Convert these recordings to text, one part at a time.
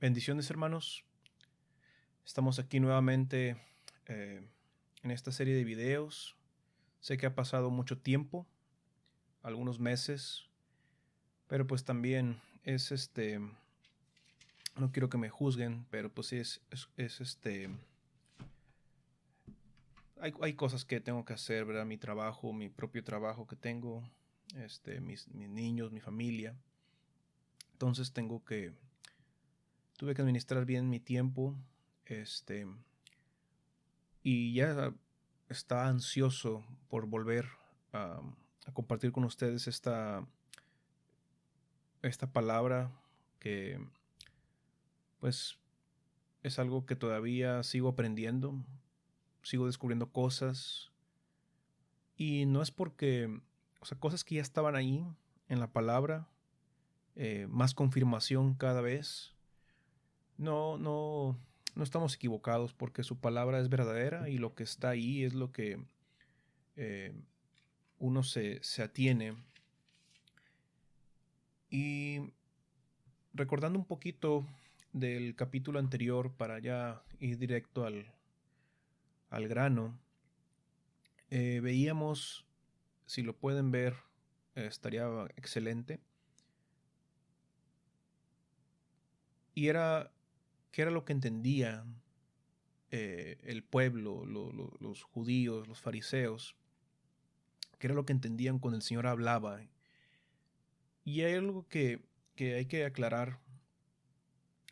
Bendiciones, hermanos. Estamos aquí nuevamente en esta serie de videos. Sé que ha pasado mucho tiempo, algunos meses, pero pues también no quiero que me juzguen, pero pues sí hay cosas que tengo que hacer, ¿verdad? Mi trabajo, mi propio trabajo que tengo, mis niños, mi familia. Entonces tuve que administrar bien mi tiempo, este, y ya estaba ansioso por volver a, a compartir con ustedes esta palabra que pues es algo que todavía sigo aprendiendo, sigo descubriendo cosas y no es porque, o sea, cosas que ya estaban ahí en la palabra, más confirmación cada vez. No estamos equivocados porque su palabra es verdadera y lo que está ahí es lo que eh, uno se atiene. Y recordando un poquito del capítulo anterior para ya ir directo al grano, veíamos, si lo pueden ver, estaría excelente. Y era, ¿qué era lo que entendía el pueblo, los judíos, los fariseos? ¿Qué era lo que entendían cuando el Señor hablaba? Y hay algo que hay que aclarar,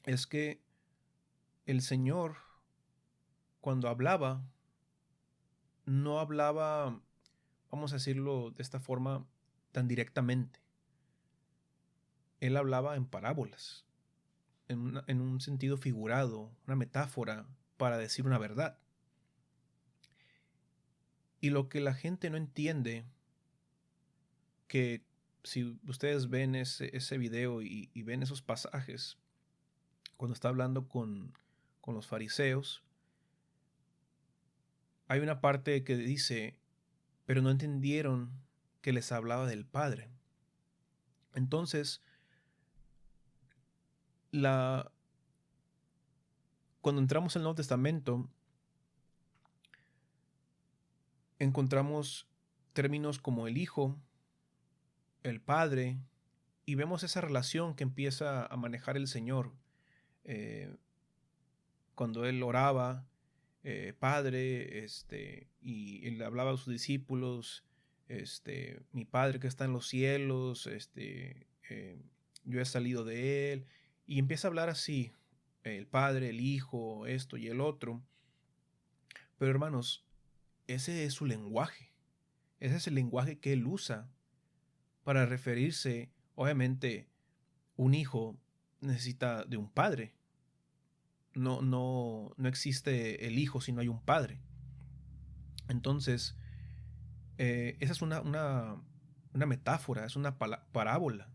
es que el Señor, cuando hablaba, no hablaba, vamos a decirlo de esta forma, tan directamente. Él hablaba en parábolas, en un sentido figurado, una metáfora para decir una verdad. Y lo que la gente no entiende, que si ustedes ven ese video y ven esos pasajes, cuando está hablando con los fariseos, hay una parte que dice, pero no entendieron que les hablaba del Padre. Entonces, la, cuando entramos al Nuevo Testamento, encontramos términos como el Hijo, el Padre, y vemos esa relación que empieza a manejar el Señor eh, cuando Él oraba, Padre, y Él hablaba a sus discípulos, mi Padre que está en los cielos, yo he salido de Él, y empieza a hablar así, el Padre, el Hijo, esto y el otro. Pero hermanos, ese es su lenguaje. Ese es el lenguaje que él usa para referirse. Obviamente, un hijo necesita de un padre. No existe el hijo si no hay un padre. Entonces, esa es una metáfora, es una parábola.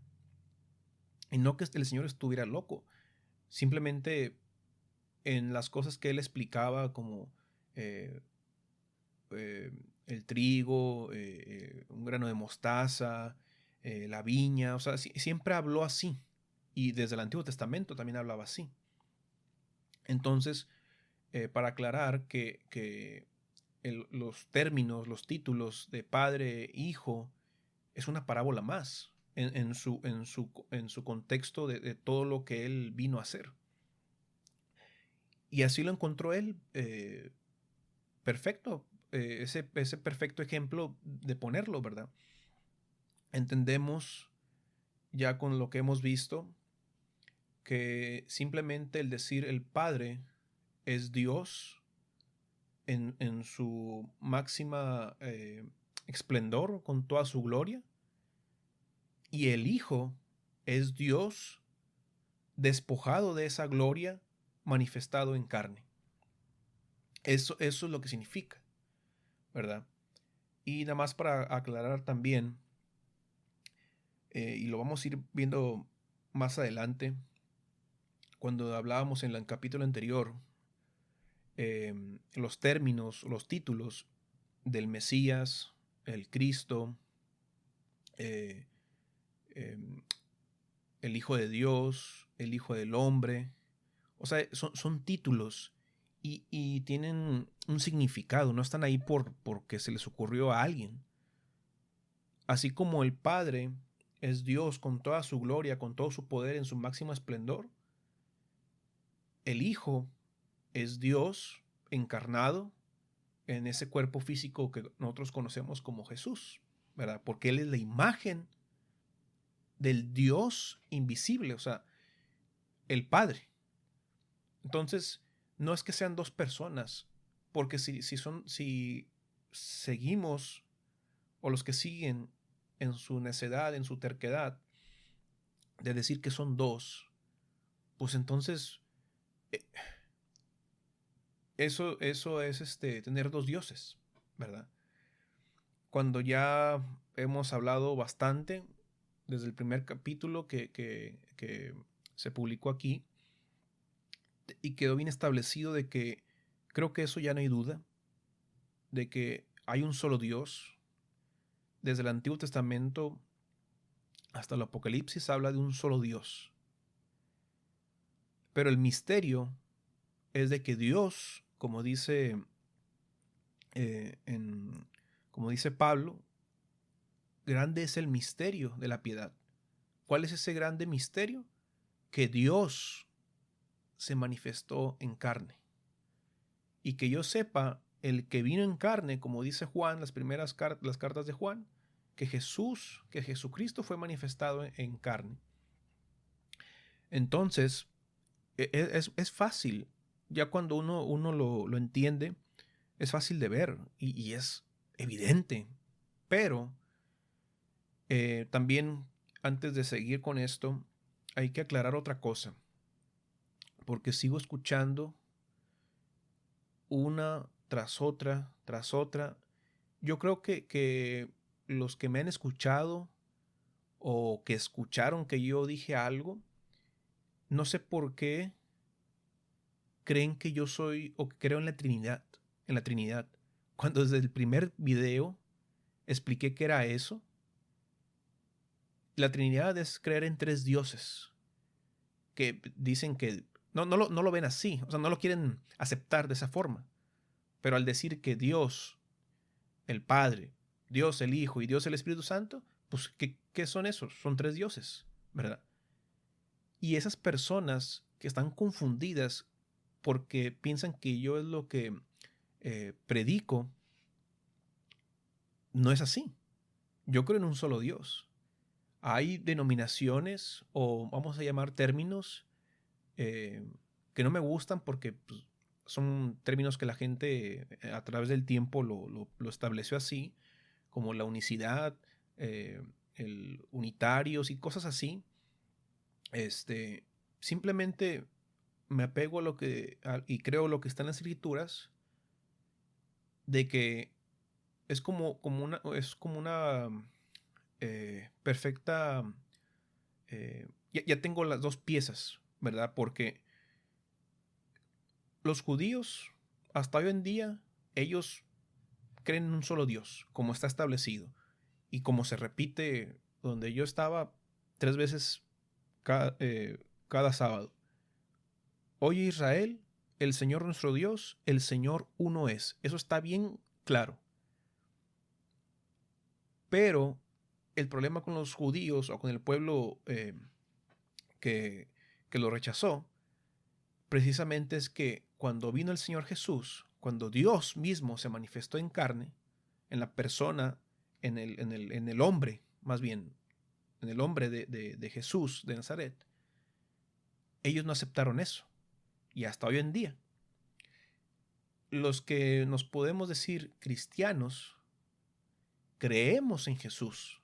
Y no que el Señor estuviera loco. Simplemente en las cosas que él explicaba, como eh, eh, el trigo, un grano de mostaza, la viña, o sea, siempre habló así. Y desde el Antiguo Testamento también hablaba así. Entonces, para aclarar que los términos, los títulos de padre, hijo, es una parábola más en su contexto de todo lo que él vino a hacer. Y así lo encontró él, perfecto, ese perfecto ejemplo de ponerlo, ¿verdad? Entendemos ya con lo que hemos visto que simplemente el decir el Padre es Dios en su máxima esplendor, con toda su gloria, y el Hijo es Dios despojado de esa gloria, manifestado en carne. Eso es lo que significa, ¿verdad? Y nada más para aclarar también, y lo vamos a ir viendo más adelante, cuando hablábamos en el capítulo anterior, los términos, los títulos del Mesías, el Cristo, eh, eh, el Hijo de Dios, el Hijo del Hombre. O sea, son títulos y tienen un significado, no están ahí porque se les ocurrió a alguien. Así como el Padre es Dios con toda su gloria, con todo su poder en su máximo esplendor, el Hijo es Dios encarnado en ese cuerpo físico que nosotros conocemos como Jesús, ¿verdad? Porque Él es la imagen del Dios invisible, o sea, el Padre. Entonces, no es que sean dos personas, porque si seguimos, o los que siguen en su necedad, en su terquedad, de decir que son dos, pues entonces eh, eso es tener dos dioses, ¿verdad? Cuando ya hemos hablado bastante desde el primer capítulo que se publicó aquí, y quedó bien establecido de que creo que eso ya no hay duda, de que hay un solo Dios. Desde el Antiguo Testamento hasta el Apocalipsis habla de un solo Dios. Pero el misterio es de que Dios, eh, en, como dice Pablo, grande es el misterio de la piedad. ¿Cuál es ese grande misterio? Que Dios se manifestó en carne. Y que yo sepa, el que vino en carne, como dice Juan, las cartas de Juan, que Jesucristo fue manifestado en carne. Entonces, es fácil, ya cuando uno lo entiende, es fácil de ver y es evidente. Pero también, antes de seguir con esto, hay que aclarar otra cosa, porque sigo escuchando una tras otra. Yo creo que los que me han escuchado o que escucharon que yo dije algo, no sé por qué creen que yo soy o que creo en la Trinidad, cuando desde el primer video expliqué que era eso. La Trinidad es creer en tres dioses, que dicen que no lo ven así, o sea, no lo quieren aceptar de esa forma, pero al decir que Dios, el Padre, Dios el Hijo y Dios el Espíritu Santo, pues ¿qué son esos? Son tres dioses, ¿verdad? Y esas personas que están confundidas porque piensan que yo es lo que predico, no es así. Yo creo en un solo Dios. Hay denominaciones o vamos a llamar términos eh, que no me gustan porque pues, son términos que la gente a través del tiempo lo estableció así, como la unicidad, eh, el unitarios y cosas así. Este, simplemente me apego a y creo lo que está en las escrituras, de que es como una perfecta, ya tengo las dos piezas, ¿verdad? Porque los judíos, hasta hoy en día, ellos creen en un solo Dios, como está establecido, y como se repite donde yo estaba 3 veces cada sábado. Oye Israel, el Señor nuestro Dios, el Señor uno es. Eso está bien claro. Pero el problema con los judíos o con el pueblo que, que lo rechazó, precisamente es que cuando vino el Señor Jesús, cuando Dios mismo se manifestó en carne, en la persona, en el hombre, más bien, en el hombre de Jesús de Nazaret, ellos no aceptaron eso. Y hasta hoy en día, los que nos podemos decir cristianos, creemos en Jesús.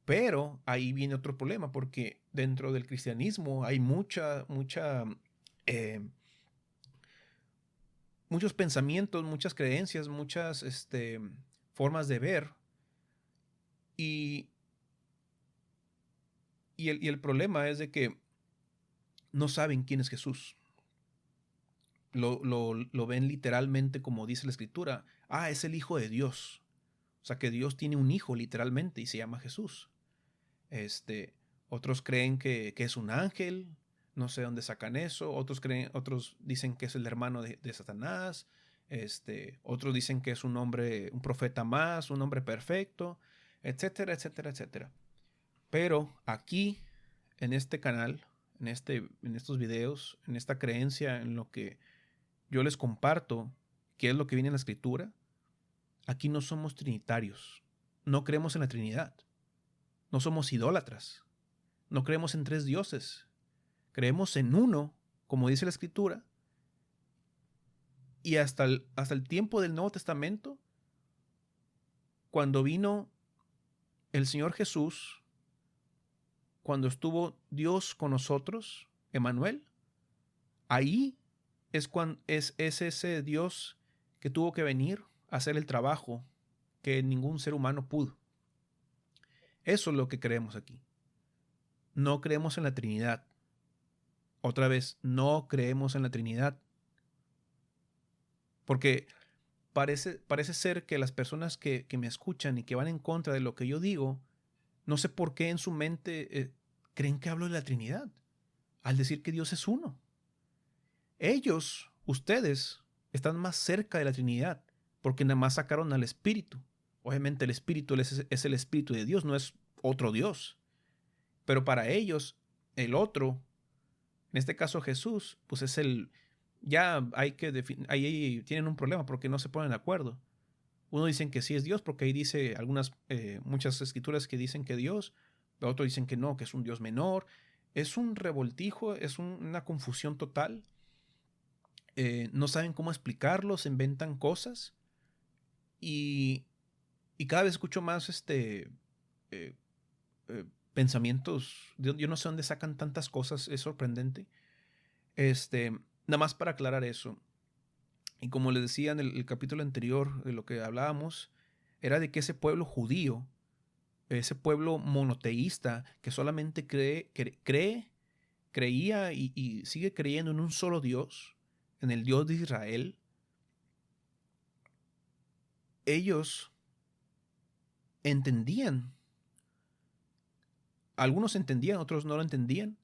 Pero ahí viene otro problema, porque dentro del cristianismo hay eh, muchos pensamientos, muchas creencias, muchas formas de ver. Y, y el problema es de que no saben quién es Jesús. Lo ven literalmente como dice la escritura. Ah, es el Hijo de Dios. O sea que Dios tiene un hijo literalmente y se llama Jesús. Este, otros creen que es un ángel, No sé dónde sacan eso. Otros dicen que es el hermano de Satanás. Otros dicen que es un hombre, un profeta más, un hombre perfecto, etcétera, etcétera, etcétera. Pero aquí, en este canal, en estos videos, en esta creencia, en lo que yo les comparto, que es lo que viene en la Escritura, aquí no somos trinitarios. No creemos en la Trinidad. No somos idólatras. No creemos en 3 dioses. Creemos en uno, como dice la Escritura, y hasta el tiempo del Nuevo Testamento, cuando vino el Señor Jesús, cuando estuvo Dios con nosotros, Emmanuel, ahí es ese Dios que tuvo que venir a hacer el trabajo que ningún ser humano pudo. Eso es lo que creemos aquí. No creemos en la Trinidad. Otra vez, no creemos en la Trinidad. Porque parece ser que las personas que me escuchan y que van en contra de lo que yo digo, no sé por qué en su mente creen que hablo de la Trinidad, al decir que Dios es uno. Ustedes, están más cerca de la Trinidad, porque nada más sacaron al Espíritu. Obviamente el Espíritu es el Espíritu de Dios, no es otro Dios. Pero para ellos, el otro, en este caso Jesús, pues es el... Ya hay que definir, ahí tienen un problema porque no se ponen de acuerdo. Uno dicen que sí es Dios porque ahí dice muchas escrituras que dicen que Dios, pero otros dicen que no, que es un Dios menor. Es un revoltijo, es una confusión total. No saben cómo explicarlo, se inventan cosas y, y cada vez escucho más eh, eh, pensamientos. Yo no sé dónde sacan tantas cosas, es sorprendente. Nada más para aclarar eso. Y como les decía en el capítulo anterior de lo que hablábamos, era de que ese pueblo judío, ese pueblo monoteísta que solamente creía y sigue creyendo en un solo Dios, en el Dios de Israel, ellos entendían. Algunos entendían, otros no lo entendían.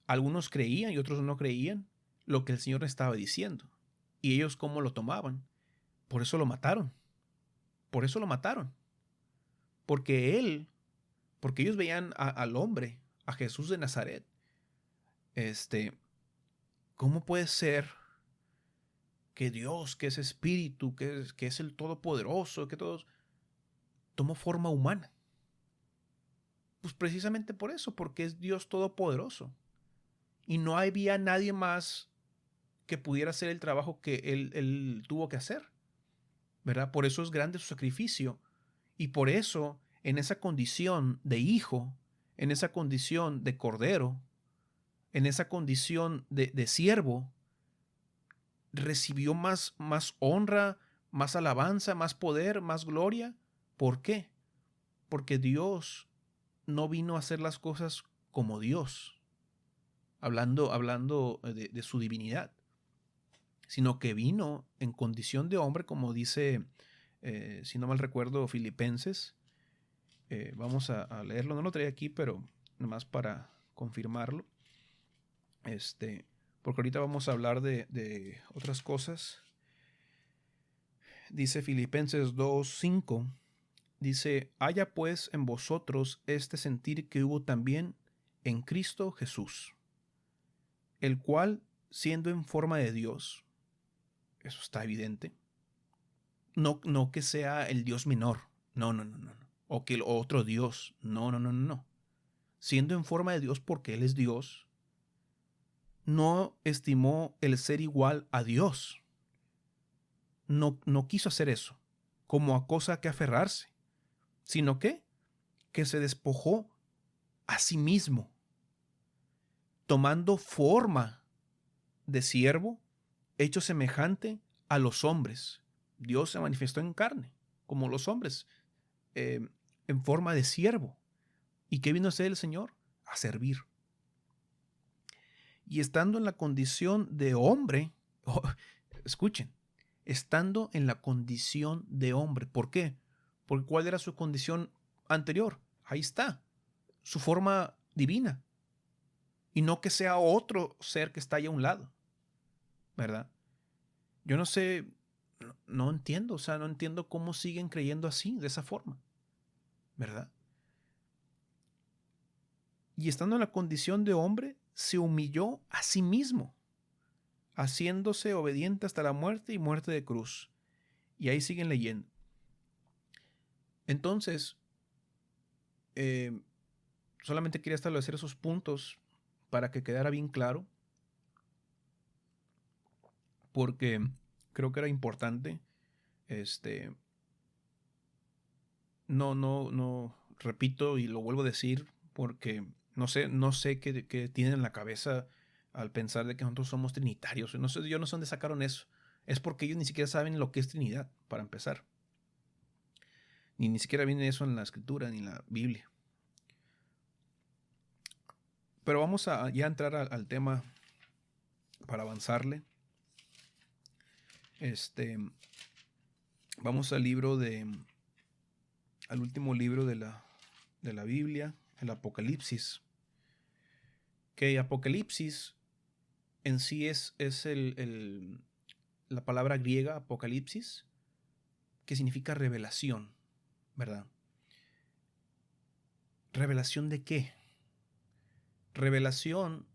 Algunos creían y otros no creían lo que el Señor estaba diciendo. ¿Y ellos cómo lo tomaban? Por eso lo mataron. Por eso lo mataron. Porque ellos veían al hombre, a Jesús de Nazaret. ¿Cómo puede ser que Dios, que es espíritu, que es el todopoderoso, que todos tomó forma humana? Pues precisamente por eso, porque es Dios todopoderoso. Y no había nadie más que pudiera hacer el trabajo que él tuvo que hacer, ¿verdad? Por eso es grande su sacrificio. Y por eso, en esa condición de hijo, en esa condición de cordero, en esa condición de siervo, recibió más honra, más alabanza, más poder, más gloria. ¿Por qué? Porque Dios no vino a hacer las cosas como Dios, hablando de su divinidad, sino que vino en condición de hombre, como dice, si no mal recuerdo, Filipenses. Vamos a leerlo, no lo traía aquí, pero nomás para confirmarlo. Porque ahorita vamos a hablar de otras cosas. Dice Filipenses 2:5, dice, haya pues en vosotros este sentir que hubo también en Cristo Jesús, el cual, siendo en forma de Dios, eso está evidente, no que sea el Dios menor, no, o que el otro Dios, no, siendo en forma de Dios porque Él es Dios, no estimó el ser igual a Dios, no quiso hacer eso, como a cosa que aferrarse, sino que se despojó a sí mismo, tomando forma de siervo, hecho semejante a los hombres. Dios se manifestó en carne, como los hombres, en forma de siervo. ¿Y qué vino a hacer el Señor? A servir. Y estando en la condición de hombre, escuchen, estando en la condición de hombre. ¿Por qué? Porque ¿cuál era su condición anterior? Ahí está, su forma divina. y no que sea otro ser que está ahí a un lado, ¿verdad? Yo no sé, no entiendo, o sea, no entiendo cómo siguen creyendo así, de esa forma, ¿verdad? Y estando en la condición de hombre, se humilló a sí mismo, haciéndose obediente hasta la muerte y muerte de cruz. Y ahí siguen leyendo. Entonces, eh, solamente quería establecer esos puntos para que quedara bien claro, porque creo que era importante. Este, no, repito y lo vuelvo a decir, porque no sé qué tienen en la cabeza al pensar de que nosotros somos trinitarios. No sé, yo no sé dónde sacaron eso. Es porque ellos ni siquiera saben lo que es Trinidad, para empezar. Ni siquiera viene eso en la Escritura ni en la Biblia. Pero vamos a ya entrar al tema para avanzarle. Vamos al último libro de la Biblia, el Apocalipsis. Que Apocalipsis en sí es la palabra griega Apocalipsis, que significa revelación, ¿verdad? ¿Revelación de qué? Revelación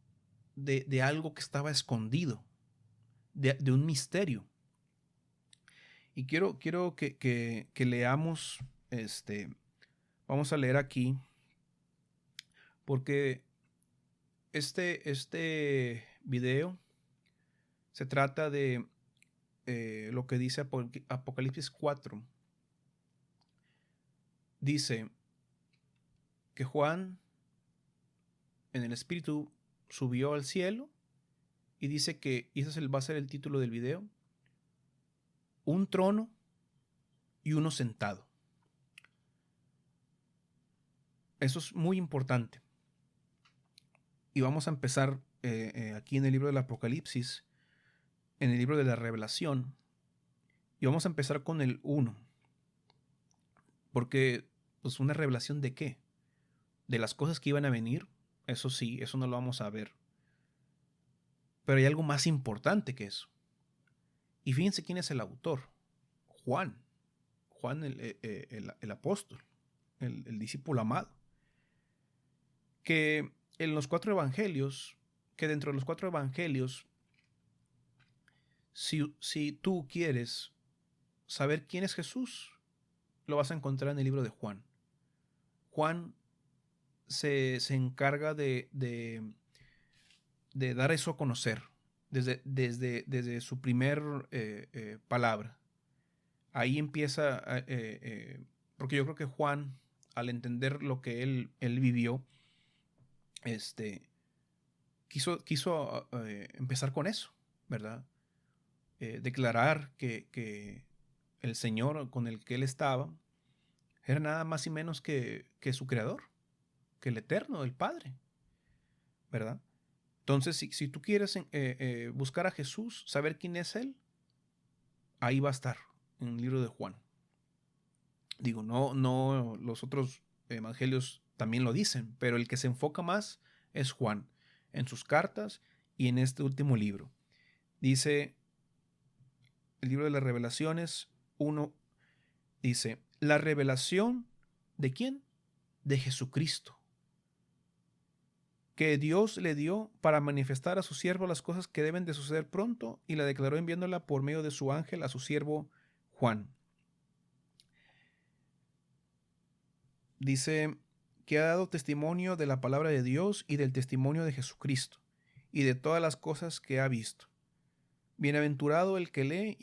de algo que estaba escondido, de un misterio. Y quiero que leamos, vamos a leer aquí, porque este video se trata de lo que dice Apocalipsis 4. Dice que Juan en el espíritu subió al cielo y dice que, y ese va a ser el título del video, un trono y uno sentado. Eso es muy importante. Y vamos a empezar aquí en el libro del Apocalipsis, en el libro de la Revelación, y vamos a empezar con el 1. Porque, pues, ¿una revelación de qué? De las cosas que iban a venir. Eso sí, eso no lo vamos a ver. Pero hay algo más importante que eso. Y fíjense quién es el autor. Juan. Juan el apóstol, el discípulo amado. Que en los 4 evangelios, que dentro de los 4 evangelios, si tú quieres saber quién es Jesús, lo vas a encontrar en el libro de Juan. Juan se encarga de dar eso a conocer desde su primer palabra. Ahí empieza, porque yo creo que Juan, al entender lo que él vivió, quiso empezar con eso, ¿verdad? Declarar que el Señor con el que él estaba era nada más y menos que su creador, que el eterno, el Padre, ¿verdad? Entonces, si tú quieres buscar a Jesús, saber quién es Él, ahí va a estar, en el libro de Juan. Digo, no los otros evangelios también lo dicen, pero el que se enfoca más es Juan, en sus cartas y en este último libro. Dice el libro de las Revelaciones 1, dice, la revelación ¿de quién? De Jesucristo, que Dios le dio para manifestar a su siervo las cosas que deben de suceder pronto, y la declaró enviándola por medio de su ángel a su siervo Juan. Dice que ha dado testimonio de la palabra de Dios y del testimonio de Jesucristo, y de todas las cosas que ha visto. Bienaventurado el que lee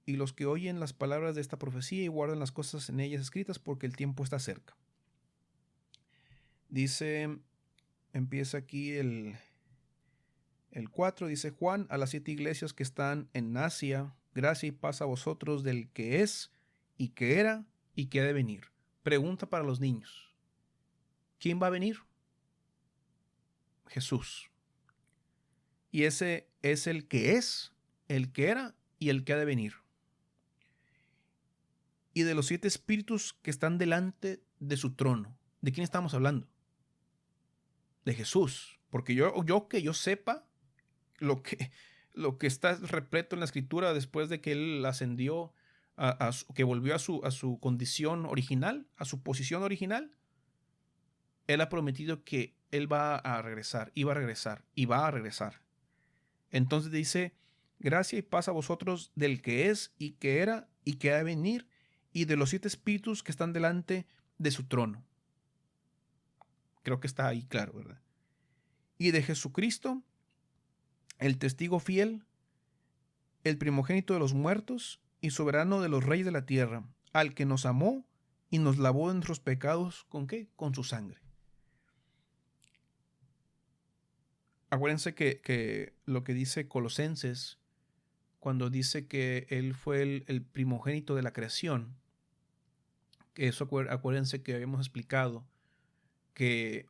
y los que oyen las palabras de esta profecía y guardan las cosas en ellas escritas, porque el tiempo está cerca. Dice, empieza aquí el 4, dice Juan, a las 7 iglesias que están en Asia, gracia y paz a vosotros del que es, y que era, y que ha de venir. Pregunta para los niños. ¿Quién va a venir? Jesús. Y ese es el que es, el que era y el que ha de venir. Y de los 7 espíritus que están delante de su trono. ¿De quién estamos hablando? De Jesús, Porque que yo sepa lo que, lo que está repleto en la escritura después de que él ascendió, que volvió a su condición original, a su posición original, él ha prometido que él va a regresar, iba a regresar y va a regresar. Entonces dice, gracia y paz a vosotros del que es y que era y que ha de venir y de los 7 espíritus que están delante de su trono. Creo que está ahí claro, ¿verdad? Y de Jesucristo, el testigo fiel, el primogénito de los muertos y soberano de los reyes de la tierra, al que nos amó y nos lavó de nuestros pecados, ¿con qué? Con su sangre. Acuérdense que lo que dice Colosenses, cuando dice que él fue el primogénito de la creación, que eso acuérdense que habíamos explicado que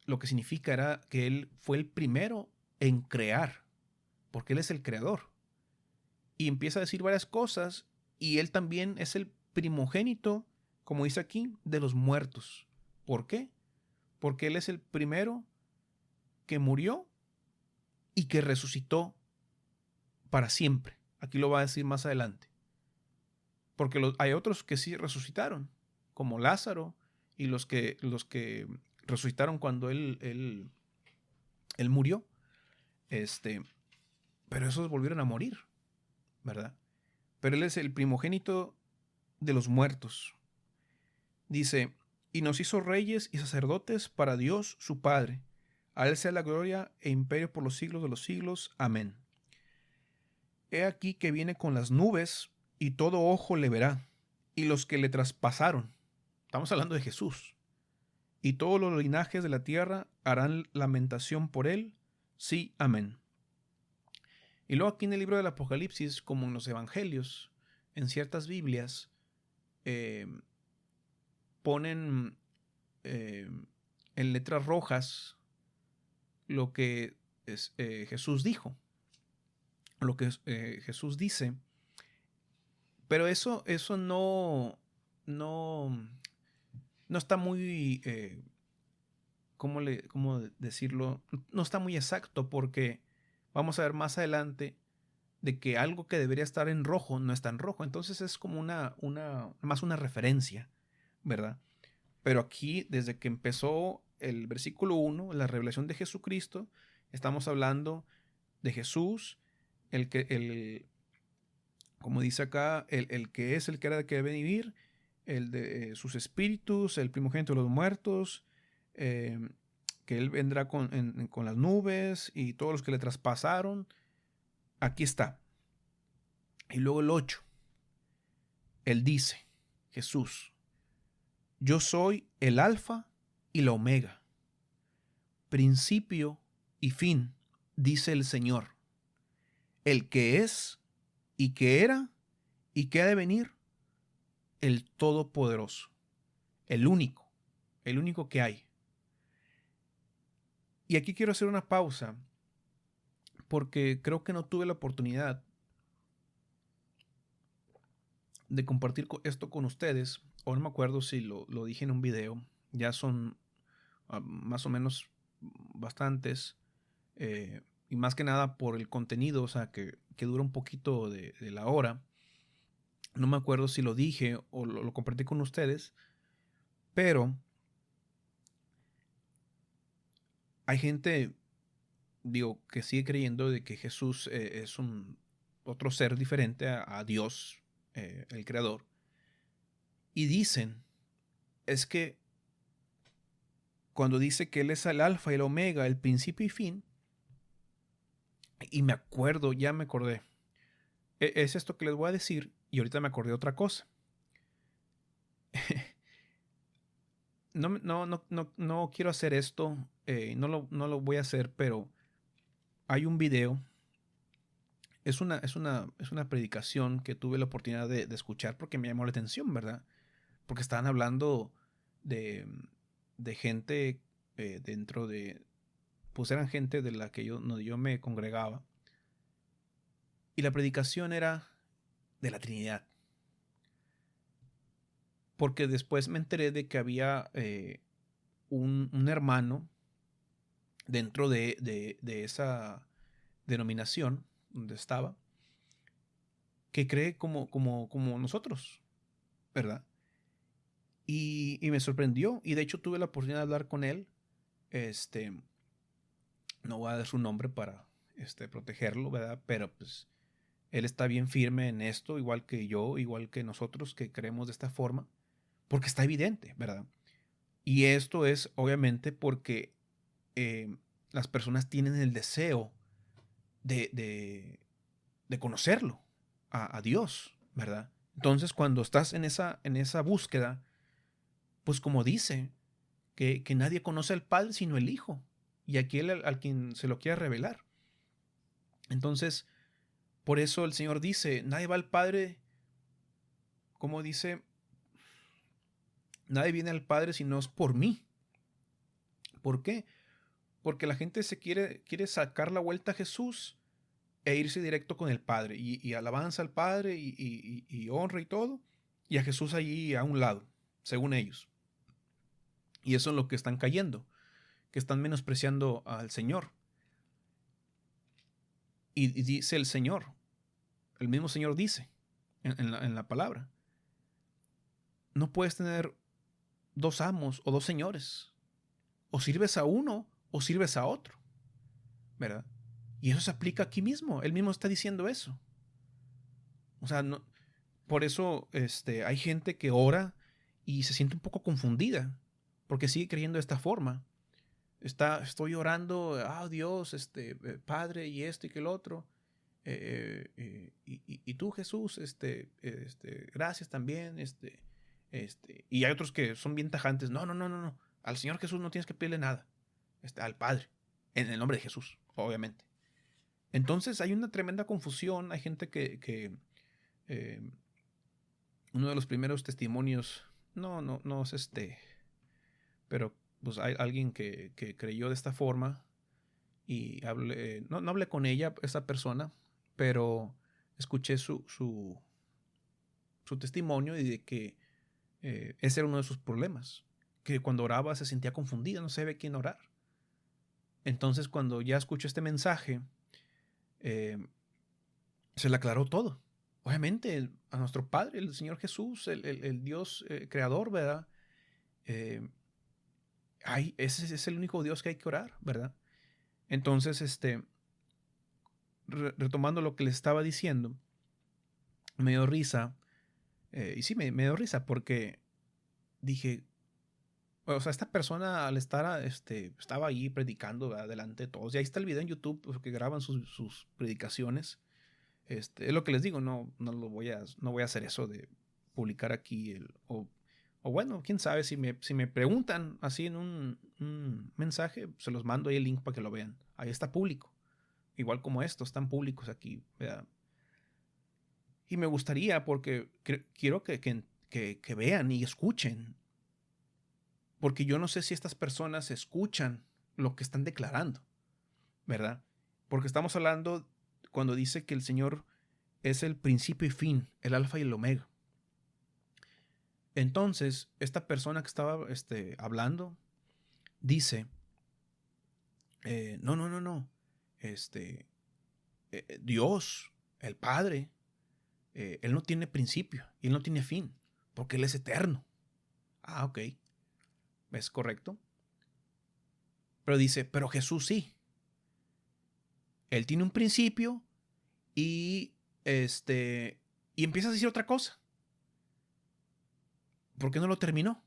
lo que significa era que él fue el primero en crear, porque él es el creador. Y empieza a decir varias cosas, y él también es el primogénito, como dice aquí, de los muertos. ¿Por qué? Porque él es el primero que murió y que resucitó para siempre. Aquí lo va a decir más adelante. Porque hay otros que sí resucitaron, como Lázaro, y los que resucitaron cuando él murió. Pero esos volvieron a morir, ¿verdad? Pero él es el primogénito de los muertos. Dice, y nos hizo reyes y sacerdotes para Dios su Padre. A él sea la gloria e imperio por los siglos de los siglos. Amén. He aquí que viene con las nubes, y todo ojo le verá, y los que le traspasaron. Estamos hablando de Jesús. Y todos los linajes de la tierra harán lamentación por él. Sí, amén. Y luego aquí en el libro del Apocalipsis, como en los evangelios, en ciertas Biblias, ponen en letras rojas lo que Jesús dijo, lo que Jesús dice, pero eso no está muy, ¿cómo decirlo? No está muy exacto, porque vamos a ver más adelante de que algo que debería estar en rojo no está en rojo. Entonces es como más una referencia, ¿verdad? Pero aquí, desde que empezó el versículo 1, la revelación de Jesucristo, estamos hablando de Jesús, como dice acá, el que es, el que era, que debe vivir, el de sus espíritus, el primogénito de los muertos, que él vendrá con las nubes y todos los que le traspasaron. Aquí está. Y luego el 8, él dice, Jesús, yo soy el alfa y la omega, principio y fin, dice el Señor, el que es y que era y que ha de venir, el Todopoderoso, el único que hay. Y aquí quiero hacer una pausa, porque creo que no tuve la oportunidad de compartir esto con ustedes, o no me acuerdo si lo dije en un video. Ya son más o menos bastantes, y más que nada por el contenido, o sea, que dura un poquito de la hora. No me acuerdo si lo dije o lo compartí con ustedes, pero hay gente, digo, que sigue creyendo de que Jesús es otro ser diferente a Dios, el creador, y dicen, es que cuando dice que él es el alfa y el omega, el principio y fin, y ya me acordé, es esto que les voy a decir, y ahorita me acordé de otra cosa. No quiero hacer esto, no lo voy a hacer, pero hay un video, es una predicación que tuve la oportunidad de escuchar porque me llamó la atención, ¿verdad? Porque estaban hablando de, de gente dentro de, pues eran gente de la que donde yo me congregaba, y la predicación era de la Trinidad. Porque después me enteré de que había un hermano dentro de esa denominación donde estaba, que cree como nosotros, ¿verdad? Y me sorprendió, y de hecho tuve la oportunidad de hablar con él. No voy a dar su nombre para protegerlo, ¿verdad? Pero pues él está bien firme en esto, igual que yo, igual que nosotros que creemos de esta forma, porque está evidente, ¿verdad? Y esto es obviamente porque eh, las personas tienen el deseo de conocerlo, a Dios, ¿verdad? Entonces, cuando estás en esa búsqueda, pues como dice, que nadie conoce al Padre sino el Hijo, y aquel al quien se lo quiera revelar. Entonces, por eso el Señor dice, nadie va al Padre, como dice, nadie viene al Padre si no es por mí. ¿Por qué? Porque la gente quiere sacar la vuelta a Jesús e irse directo con el Padre, y alabanza al Padre, y honra y todo, y a Jesús allí a un lado, según ellos. Y eso es lo que están cayendo, que están menospreciando al Señor. Y dice el Señor, el mismo Señor dice en la palabra, no puedes tener dos amos o dos señores. O sirves a uno o sirves a otro, ¿verdad? Y eso se aplica aquí mismo. Él mismo está diciendo eso. O sea, no, por eso hay gente que ora y se siente un poco confundida porque sigue creyendo de esta forma. Estoy orando, Dios, Padre, y esto y que el otro. Y tú, Jesús, gracias también. Y hay otros que son bien tajantes. No, no, no, no, no. Al Señor Jesús no tienes que pedirle nada. Al Padre. En el nombre de Jesús, obviamente. Entonces hay una tremenda confusión. Hay gente que eh, uno de los primeros testimonios, no es pero pues hay alguien que creyó de esta forma y no hablé con ella, esa persona, pero escuché su testimonio y de que ese era uno de sus problemas, que cuando oraba se sentía confundida, no sabía quién orar. Entonces cuando ya escuché este mensaje, eh, se le aclaró todo. Obviamente a nuestro Padre, el Señor Jesús, el Dios creador, ¿verdad? Eh, ese es el único Dios que hay que orar, ¿verdad? Entonces, retomando lo que les estaba diciendo, me dio risa, y sí, me dio risa porque dije, o sea, esta persona al estar, estaba ahí predicando, ¿verdad? Delante de todos, y ahí está el video en YouTube, pues, que graban sus predicaciones. Es lo que les digo, no voy a hacer eso de publicar aquí o bueno, quién sabe, si me preguntan así en un mensaje, se los mando ahí el link para que lo vean. Ahí está público. Igual como estos, están públicos aquí, ¿verdad? Y me gustaría porque quiero que vean y escuchen. Porque yo no sé si estas personas escuchan lo que están declarando, ¿verdad? Porque estamos hablando cuando dice que el Señor es el principio y fin, el alfa y el omega. Entonces, esta persona que estaba hablando dice, no, no, no, no, Dios, el Padre, Él no tiene principio y Él no tiene fin, porque Él es eterno. Ah, ok, es correcto. Pero dice, pero Jesús sí. Él tiene un principio y, y empieza a decir otra cosa. ¿Por qué no lo terminó?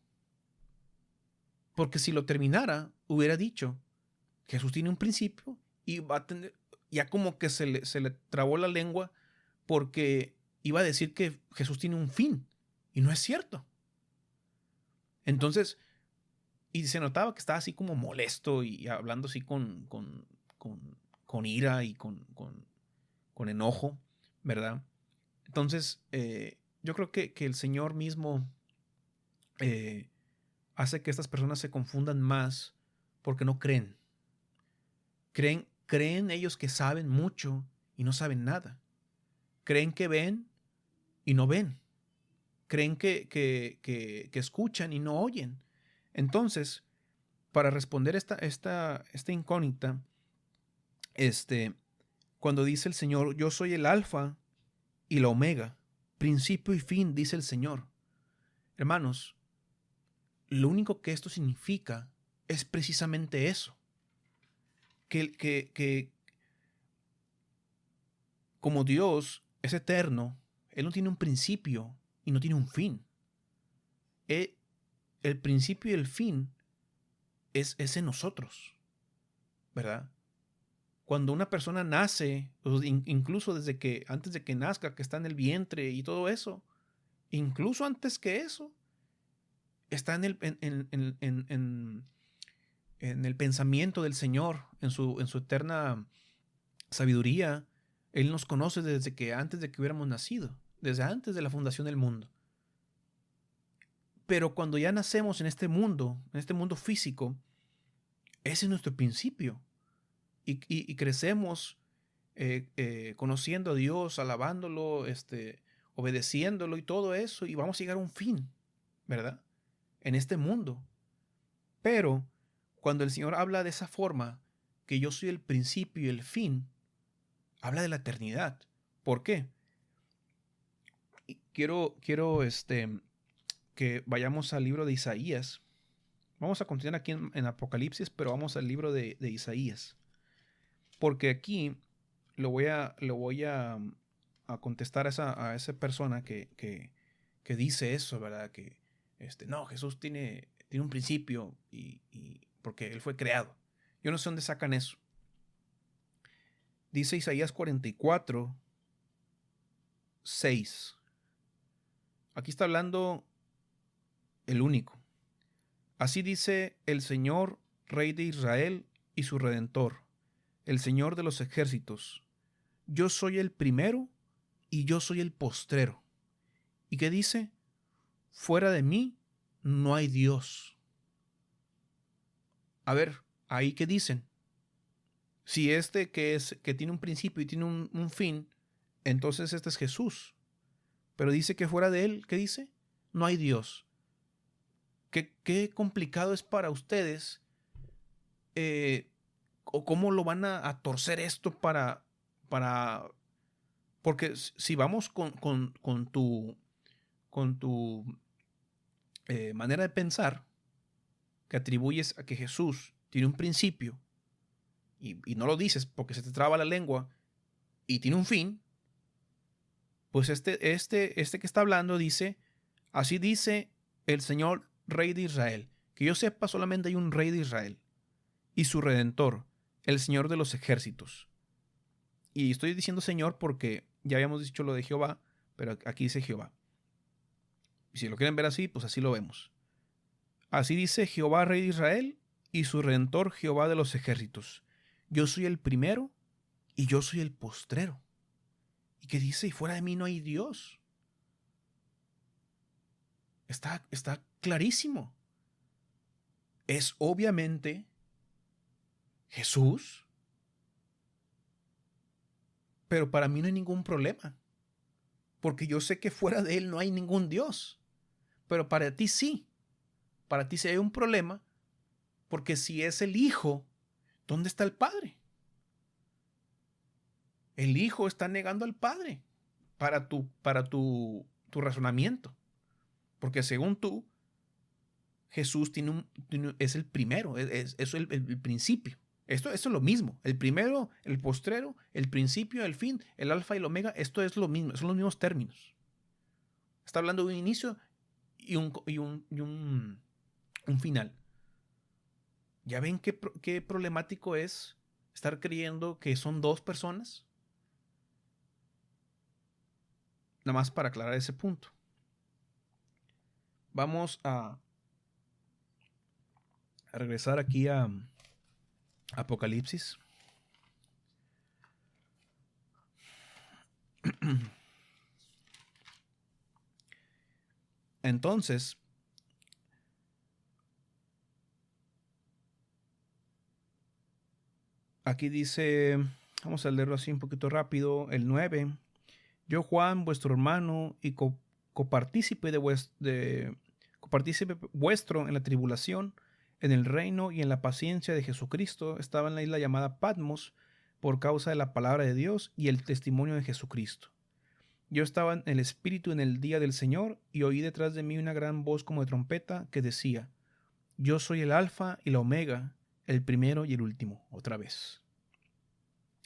Porque si lo terminara, hubiera dicho, Jesús tiene un principio y va a tener, ya como que se le trabó la lengua porque iba a decir que Jesús tiene un fin y no es cierto. Entonces, y se notaba que estaba así como molesto y hablando así con ira y con enojo, ¿verdad? Entonces, yo creo que el Señor mismo eh, hace que estas personas se confundan más porque no creen. Creen ellos que saben mucho y no saben nada. Creen que ven y no ven. Creen que escuchan y no oyen. Entonces, para responder esta incógnita, cuando dice el Señor, yo soy el alfa y la omega, principio y fin, dice el Señor. Hermanos, lo único que esto significa es precisamente eso. Que como Dios es eterno, Él no tiene un principio y no tiene un fin. El principio y el fin es en nosotros, ¿verdad? Cuando una persona nace, incluso antes de que nazca, que está en el vientre y todo eso, incluso antes que eso, está en el pensamiento del Señor, en su eterna sabiduría. Él nos conoce desde que antes de que hubiéramos nacido, desde antes de la fundación del mundo. Pero cuando ya nacemos en este mundo físico, ese es nuestro principio. Y crecemos conociendo a Dios, alabándolo, obedeciéndolo y todo eso, y vamos a llegar a un fin, ¿verdad? En este mundo. Pero cuando el Señor habla de esa forma, que yo soy el principio y el fin, habla de la eternidad. ¿Por qué? Quiero que vayamos al libro de Isaías. Vamos a continuar aquí en Apocalipsis, pero vamos al libro de Isaías. Porque aquí lo voy a contestar a esa persona que dice eso, ¿verdad? Que no, Jesús tiene un principio y porque Él fue creado. Yo no sé dónde sacan eso. Dice Isaías 44, 6. Aquí está hablando el único. Así dice el Señor, Rey de Israel y su Redentor, el Señor de los ejércitos. Yo soy el primero y yo soy el postrero. ¿Y qué dice? Fuera de mí no hay Dios. A ver, ahí qué dicen. Si que tiene un principio y tiene un fin, entonces este es Jesús. Pero dice que fuera de él, ¿qué dice? No hay Dios. Qué complicado es para ustedes, o cómo lo van a torcer esto para porque si vamos con tu manera de pensar, que atribuyes a que Jesús tiene un principio y no lo dices porque se te traba la lengua y tiene un fin, pues este que está hablando dice, así dice el Señor Rey de Israel. Que yo sepa, solamente hay un Rey de Israel y su Redentor, el Señor de los ejércitos. Y estoy diciendo Señor porque ya habíamos dicho lo de Jehová, pero aquí dice Jehová. Y si lo quieren ver así, pues así lo vemos. Así dice Jehová, Rey de Israel, y su Redentor, Jehová de los ejércitos. Yo soy el primero y yo soy el postrero. ¿Y qué dice? Y fuera de mí no hay Dios. Está clarísimo. Es obviamente Jesús, pero para mí no hay ningún problema, porque yo sé que fuera de Él no hay ningún Dios, pero para ti sí. Para ti sí hay un problema, porque si es el Hijo, ¿dónde está el Padre? El Hijo está negando al Padre para tu razonamiento, porque según tú, Jesús es el primero, es el principio. Esto es lo mismo. El primero, el postrero, el principio, el fin, el alfa y el omega, esto es lo mismo, son los mismos términos. Está hablando de un inicio y un final. ¿Ya ven qué problemático es estar creyendo que son dos personas? Nada más para aclarar ese punto. Vamos a regresar aquí a Apocalipsis. Entonces, aquí dice, vamos a leerlo así un poquito rápido, el 9. Yo, Juan, vuestro hermano y copartícipe copartícipe vuestro en la tribulación, en el reino y en la paciencia de Jesucristo. Estaba en la isla llamada Patmos por causa de la palabra de Dios y el testimonio de Jesucristo. Yo estaba en el Espíritu en el día del Señor y oí detrás de mí una gran voz como de trompeta que decía: yo soy el Alfa y la Omega, el primero y el último. Otra vez.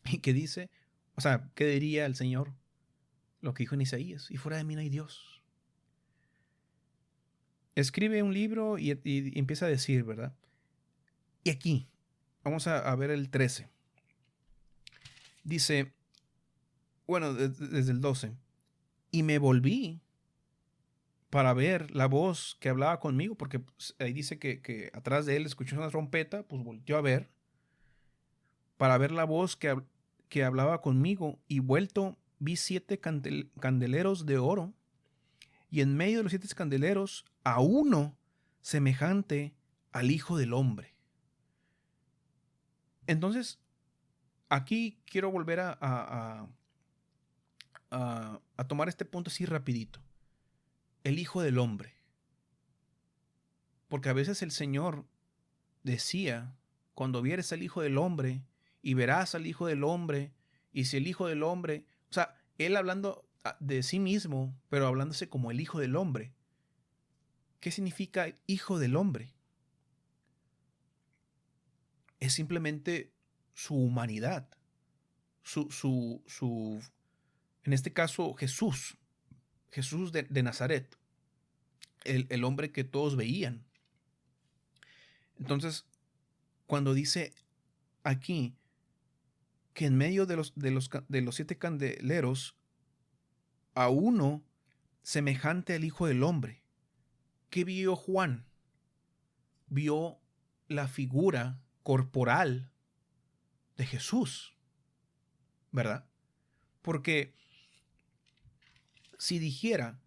¿Y qué dice? O sea, ¿qué diría el Señor? Lo que dijo en Isaías: y fuera de mí no hay Dios. Escribe un libro y empieza a decir, ¿verdad? Y aquí, vamos a ver el 13. Dice, bueno, desde el 12. Y me volví para ver la voz que hablaba conmigo, porque ahí dice que atrás de él escuchó una trompeta, pues volteó a ver, para ver la voz que hablaba conmigo, y vuelto vi 7 candeleros de oro, y en medio de los 7 candeleros a uno semejante al Hijo del Hombre. Entonces, aquí quiero volver a tomar este punto así rapidito. El Hijo del Hombre. Porque a veces el Señor decía, cuando vieres al Hijo del Hombre, y verás al Hijo del Hombre, y si el Hijo del Hombre, o sea, él hablando de sí mismo, pero hablándose como el Hijo del Hombre. ¿Qué significa Hijo del Hombre? Es simplemente su humanidad, en este caso Jesús de Nazaret, el hombre que todos veían. Entonces, cuando dice aquí que en medio de los 7 candeleros a uno semejante al Hijo del Hombre, ¿qué vio Juan? Vio la figura corporal de Jesús, ¿verdad? Porque si dijera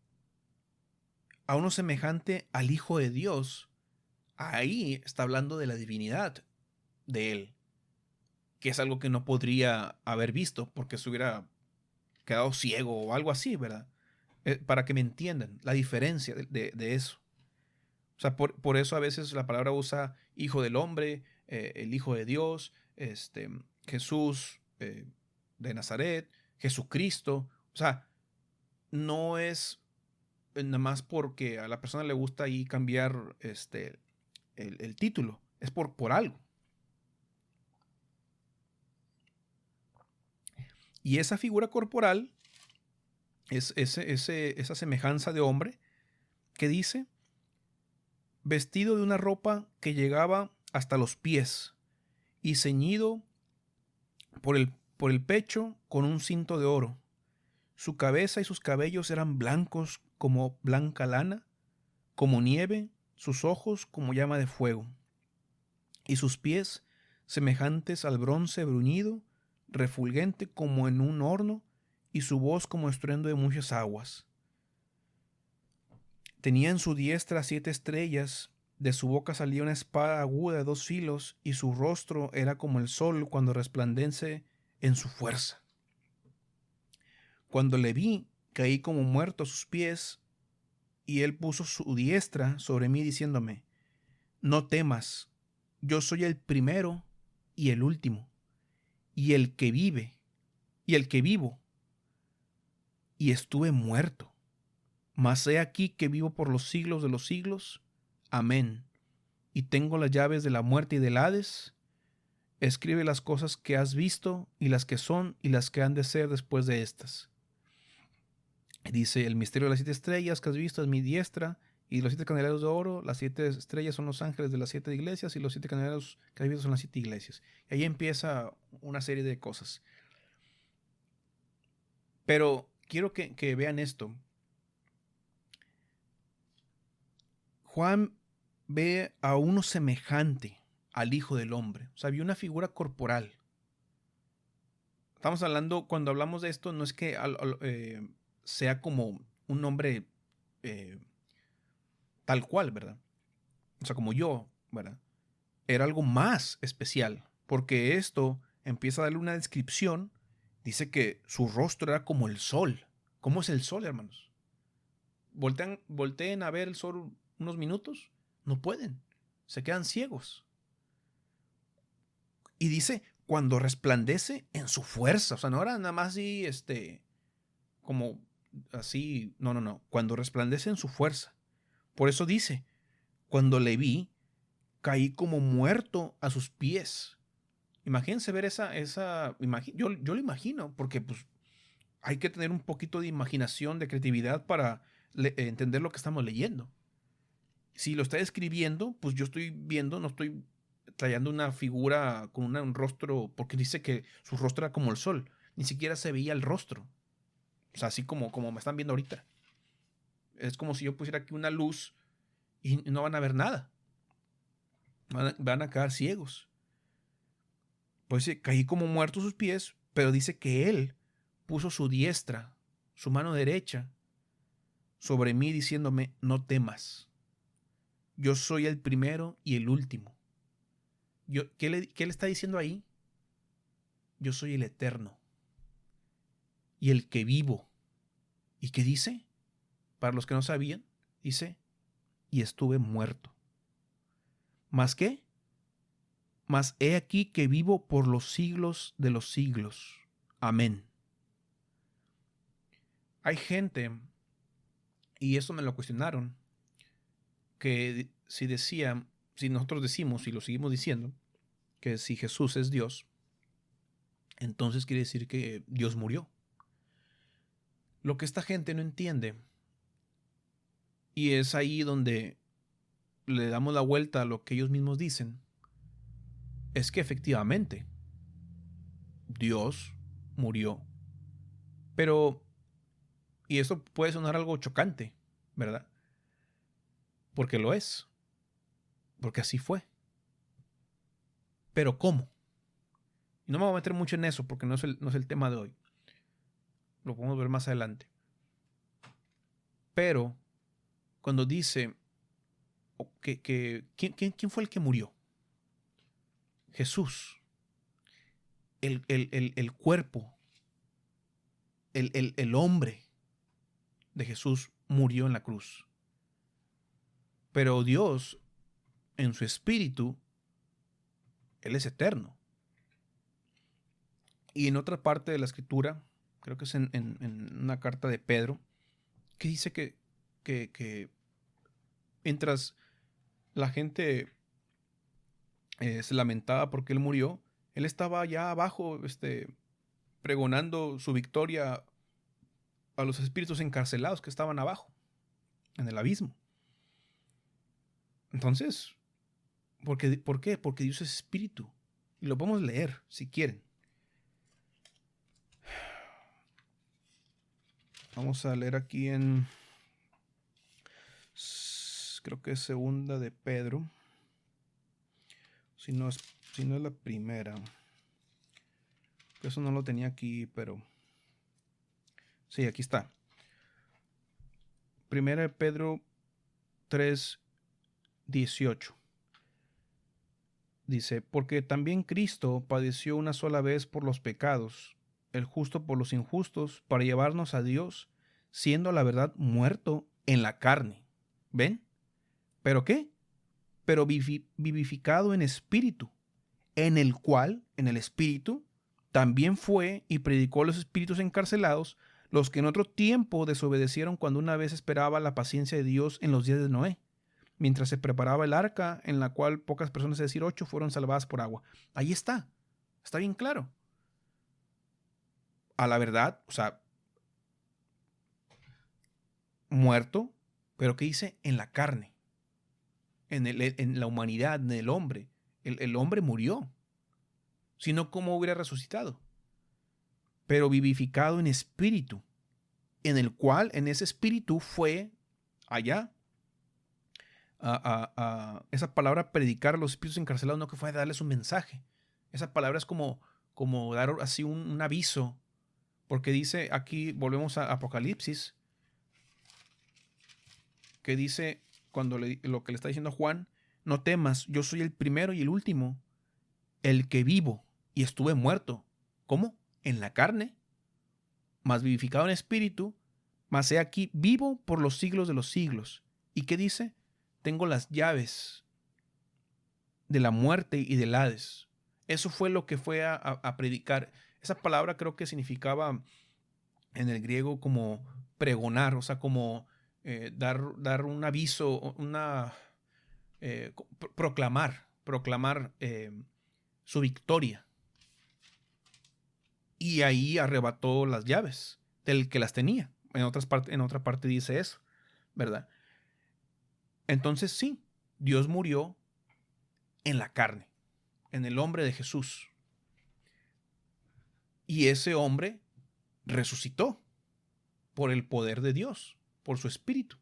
a uno semejante al Hijo de Dios, ahí está hablando de la divinidad de él, que es algo que no podría haber visto porque se hubiera quedado ciego o algo así, ¿verdad? Para que me entiendan la diferencia de eso. O sea, por eso a veces la palabra usa Hijo del Hombre, el Hijo de Dios, Jesús de Nazaret, Jesucristo. O sea, no es nada más porque a la persona le gusta ahí cambiar el título. Es por algo. Y esa figura corporal es esa semejanza de hombre que dice, vestido de una ropa que llegaba hasta los pies y ceñido por el pecho con un cinto de oro. Su cabeza y sus cabellos eran blancos como blanca lana, como nieve, sus ojos como llama de fuego, y sus pies semejantes al bronce bruñido, refulgente como en un horno, y su voz como estruendo de muchas aguas. Tenía en su diestra 7 estrellas, de su boca salía una espada aguda de 2 filos, y su rostro era como el sol cuando resplandece en su fuerza. Cuando le vi, caí como muerto a sus pies, y él puso su diestra sobre mí diciéndome, no temas, yo soy el primero y el último, y el que vive, y el que vivo, y estuve muerto, mas he aquí que vivo por los siglos de los siglos. Amén. Y tengo las llaves de la muerte y del Hades. Escribe las cosas que has visto, y las que son, y las que han de ser después de estas. Dice, el misterio de las 7 estrellas que has visto es mi diestra, y los 7 candeleros de oro, las 7 estrellas son los ángeles de las 7 iglesias, y los 7 candeleros que has visto son las 7 iglesias. Y ahí empieza una serie de cosas. Pero quiero que vean esto. Juan ve a uno semejante al Hijo del Hombre. O sea, vio una figura corporal. Estamos hablando, cuando hablamos de esto, no es que sea como un nombre tal cual, ¿verdad? O sea, como yo, ¿verdad? Era algo más especial, porque esto empieza a darle una descripción. Dice que su rostro era como el sol. ¿Cómo es el sol, hermanos? Volteen a ver el sol unos minutos. No pueden. se quedan ciegos. Y dice, cuando resplandece en su fuerza. O sea, no era nada más así, como así. No, no, no. Cuando resplandece en su fuerza. Por eso dice, cuando le vi, caí como muerto a sus pies. Imagínense ver yo lo imagino, porque pues hay que tener un poquito de imaginación, de creatividad para entender lo que estamos leyendo. Si lo está escribiendo, pues yo estoy viendo, no estoy tallando una figura con un rostro, porque dice que su rostro era como el sol, ni siquiera se veía el rostro. O sea, así como me están viendo ahorita. Es como si yo pusiera aquí una luz y no van a ver nada. Van a quedar ciegos. Pues caí como muerto a sus pies, pero dice que él puso su diestra, su mano derecha, sobre mí diciéndome, no temas. Yo soy el primero y el último. ¿Qué le está diciendo ahí? Yo soy el eterno y el que vivo. ¿Y qué dice? Para los que no sabían, dice, y estuve muerto. ¿Más qué? Mas he aquí que vivo por los siglos de los siglos. Amén. Hay gente, y eso me lo cuestionaron, que si nosotros decimos y lo seguimos diciendo, que si Jesús es Dios, entonces quiere decir que Dios murió. Lo que esta gente no entiende, y es ahí donde le damos la vuelta a lo que ellos mismos dicen, es que efectivamente Dios murió. Pero, y eso puede sonar algo chocante, ¿verdad? Porque lo es. Porque así fue. Pero ¿cómo? Y no me voy a meter mucho en eso porque no es el tema de hoy. Lo podemos ver más adelante. Pero cuando dice ¿quién fue el que murió? Jesús. El cuerpo, el hombre de Jesús murió en la cruz. Pero Dios, en su espíritu, Él es eterno. Y en otra parte de la escritura, creo que es en una carta de Pedro, que dice que mientras la gente se lamentaba porque él murió, él estaba allá abajo pregonando su victoria a los espíritus encarcelados que estaban abajo, en el abismo. Entonces, ¿por qué? Porque Dios es espíritu. Y lo podemos leer si quieren. Vamos a leer aquí creo que es segunda de Pedro. Si no es la primera. Eso no lo tenía aquí, pero sí, aquí está. Primera de Pedro 3:18. Dice, porque también Cristo padeció una sola vez por los pecados, el justo por los injustos, para llevarnos a Dios, siendo la verdad muerto en la carne. ¿Ven? ¿Pero qué? Pero vivificado en espíritu, en el cual, en el espíritu, también fue y predicó a los espíritus encarcelados, los que en otro tiempo desobedecieron cuando una vez esperaba la paciencia de Dios en los días de Noé, mientras se preparaba el arca, en la cual pocas personas, es decir, 8, fueron salvadas por agua. Ahí está bien claro. A la verdad, o sea, muerto, pero ¿qué dice? En la carne, en la humanidad, en el hombre. El hombre murió, sino cómo hubiera resucitado. Pero vivificado en espíritu, en el cual, en ese espíritu fue allá esa palabra predicar a los espíritus encarcelados, no que fue a darles un mensaje. Esa palabra es como dar así un aviso, porque dice aquí, volvemos a Apocalipsis, que dice lo que le está diciendo a Juan, no temas, yo soy el primero y el último, el que vivo y estuve muerto. ¿Cómo? En la carne, mas vivificado en espíritu, mas he aquí vivo por los siglos de los siglos. ¿Y qué dice? Tengo las llaves de la muerte y del Hades. Eso fue lo que fue a predicar. Esa palabra creo que significaba en el griego como pregonar, o sea, como dar un aviso, proclamar su victoria. Y ahí arrebató las llaves del que las tenía. En otra parte dice eso, ¿verdad? Entonces sí, Dios murió en la carne, en el hombre de Jesús. Y ese hombre resucitó por el poder de Dios, por su espíritu.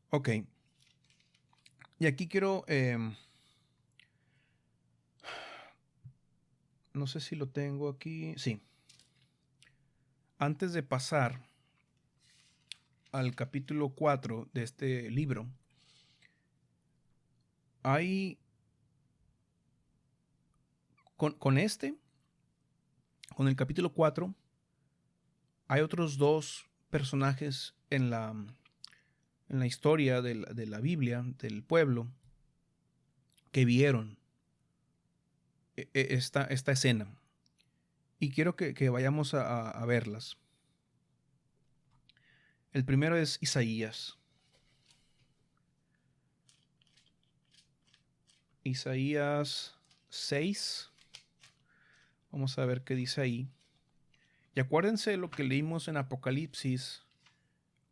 Ok. Y aquí quiero... no sé si lo tengo aquí. Sí. Antes de pasar al capítulo 4 de este libro, hay... Con el capítulo 4, hay otros dos personajes en la historia de la Biblia, del pueblo, que vieron esta escena. Y quiero que vayamos a verlas. El primero es Isaías. Isaías 6. Vamos a ver qué dice ahí. Y acuérdense de lo que leímos en Apocalipsis,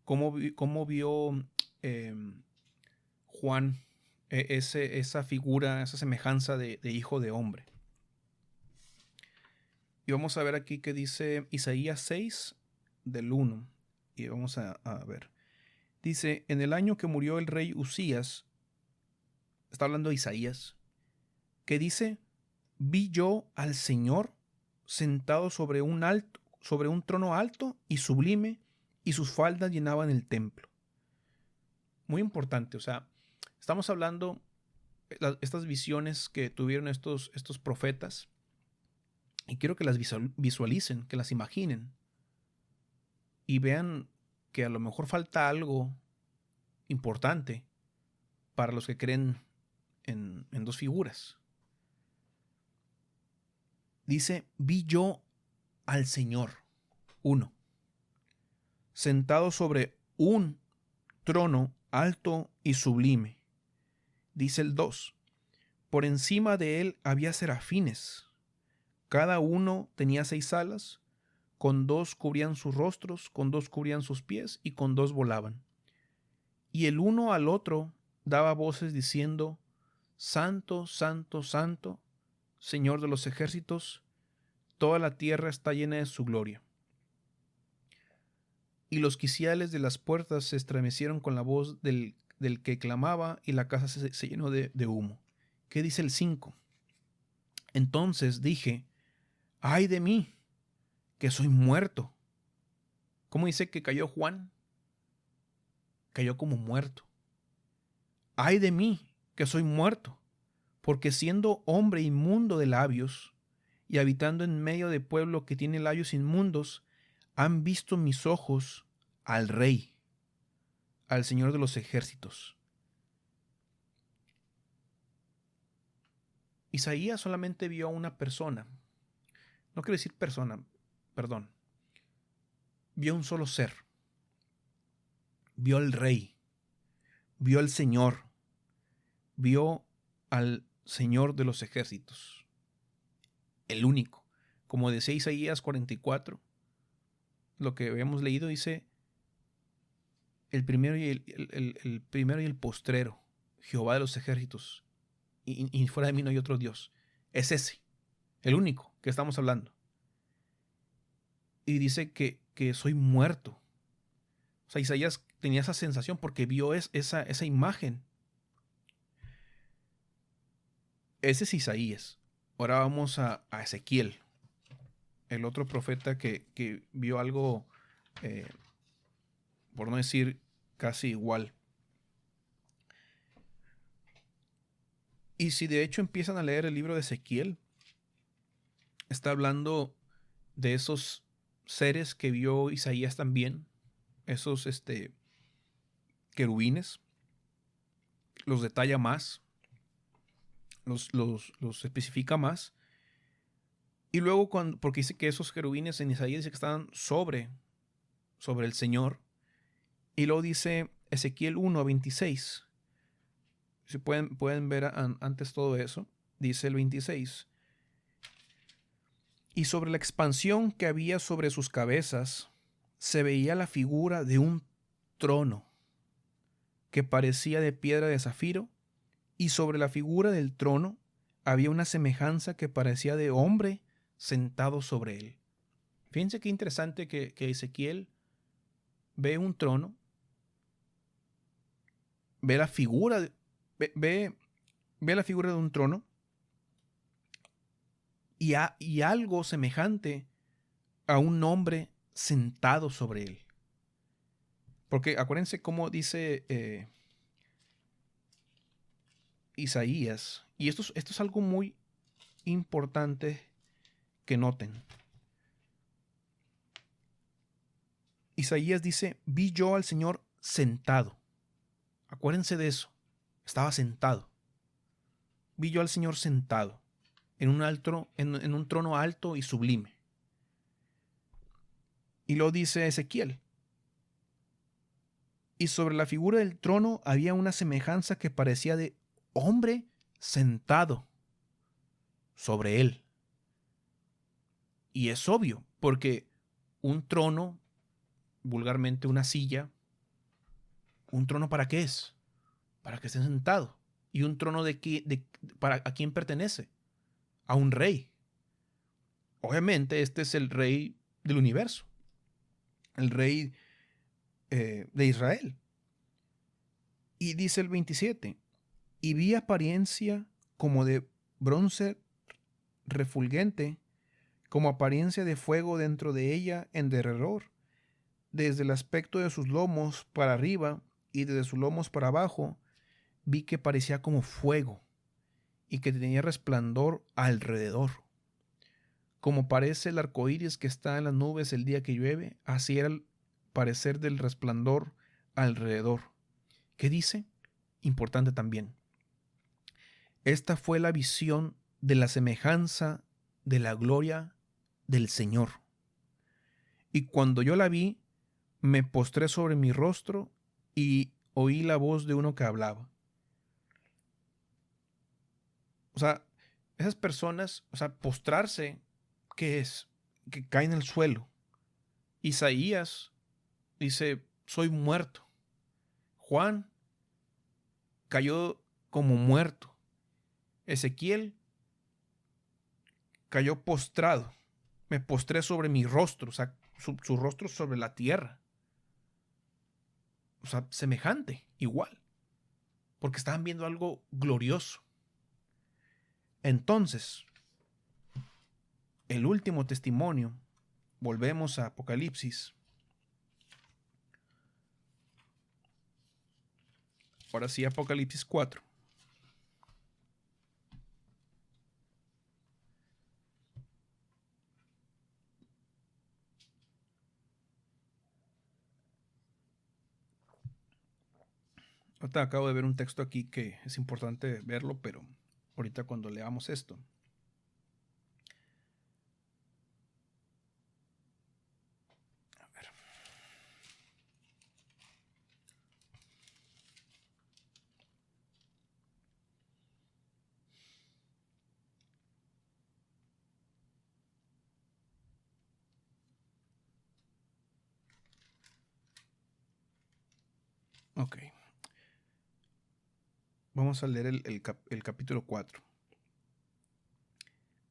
cómo vio Juan esa figura, esa semejanza de hijo de hombre. Y vamos a ver aquí que dice Isaías 6 del 1. Y vamos a ver. Dice, en el año que murió el rey Usías, está hablando de Isaías, que dice, vi yo al Señor sentado sobre un trono alto y sublime, y sus faldas llenaban el templo. Muy importante, o sea, estamos hablando estas visiones que tuvieron estos profetas, y quiero que las visualicen, que las imaginen, y vean que a lo mejor falta algo importante para los que creen en dos figuras. Dice, vi yo al Señor, 1, sentado sobre un trono alto y sublime. Dice el 2, por encima de él había serafines, cada uno tenía 6 alas, con 2 cubrían sus rostros, con 2 cubrían sus pies y con 2 volaban. Y el uno al otro daba voces diciendo, Santo, Santo, Santo, Señor de los ejércitos, toda la tierra está llena de su gloria. Y los quiciales de las puertas se estremecieron con la voz del que clamaba, y la casa se llenó de humo. ¿Qué dice el 5? Entonces dije, ¡ay de mí, que soy muerto! ¿Cómo dice que cayó Juan? Cayó como muerto. ¡Ay de mí, que soy muerto! Porque siendo hombre inmundo de labios, y habitando en medio de pueblo que tiene labios inmundos, han visto mis ojos al Rey, al Señor de los ejércitos. Isaías solamente vio a una persona. No quiero decir persona, perdón. Vio un solo ser. Vio al Rey. Vio al Señor. Vio al Señor de los ejércitos. El único. Como decía Isaías 44, lo que habíamos leído dice, el primero y el primero y el postrero, Jehová de los ejércitos, y fuera de mí no hay otro Dios. Es ese, el único que estamos hablando. Y dice que soy muerto. O sea, Isaías tenía esa sensación porque vio esa imagen. Ese es Isaías. Ahora vamos a Ezequiel, el otro profeta que vio algo, por no decir casi igual. Y si de hecho empiezan a leer el libro de Ezequiel, está hablando de esos seres que vio Isaías también, esos querubines, los detalla más, los especifica más. Y luego, porque dice que esos querubines en Isaías dice que estaban sobre el Señor. Y luego dice Ezequiel 1:26. Si pueden ver antes todo eso, dice el 26. Y sobre la expansión que había sobre sus cabezas, se veía la figura de un trono que parecía de piedra de zafiro, y sobre la figura del trono había una semejanza que parecía de hombre sentado sobre él. Fíjense qué interesante que Ezequiel ve un trono, ve la figura, ve la figura de un trono y algo semejante a un hombre sentado sobre él. Porque acuérdense cómo dice Isaías, y esto es algo muy importante que noten. Isaías dice, vi yo al Señor sentado. Acuérdense de eso. Estaba sentado. Vi yo al Señor sentado en un trono alto y sublime. Y lo dice Ezequiel. Y sobre la figura del trono había una semejanza que parecía de hombre sentado sobre él. Y es obvio, porque un trono, vulgarmente una silla, ¿un trono para qué es? Para que esté sentado. ¿Y un trono a quién pertenece? A un rey. Obviamente este es el rey del universo, el rey de Israel. Y dice el 27, y vi apariencia como de bronce refulgente, como apariencia de fuego dentro de ella en derredor, desde el aspecto de sus lomos para arriba y desde sus lomos para abajo, vi que parecía como fuego y que tenía resplandor alrededor. Como parece el arco iris que está en las nubes el día que llueve, así era el parecer del resplandor alrededor. ¿Qué dice? Importante también. Esta fue la visión de la semejanza de la gloria del Señor. Y cuando yo la vi, me postré sobre mi rostro y oí la voz de uno que hablaba. O sea, esas personas, postrarse, ¿qué es? Que caen en el suelo. Isaías dice, soy muerto. Juan cayó como muerto. Ezequiel cayó postrado. Me postré sobre mi rostro, o sea, su rostro sobre la tierra. O sea, semejante, igual. Porque estaban viendo algo glorioso. Entonces, el último testimonio, volvemos a Apocalipsis. Ahora sí, Apocalipsis 4. Ahorita acabo de ver un texto aquí que es importante verlo, pero ahorita cuando leamos esto. A ver. Ok. Vamos a leer el capítulo 4.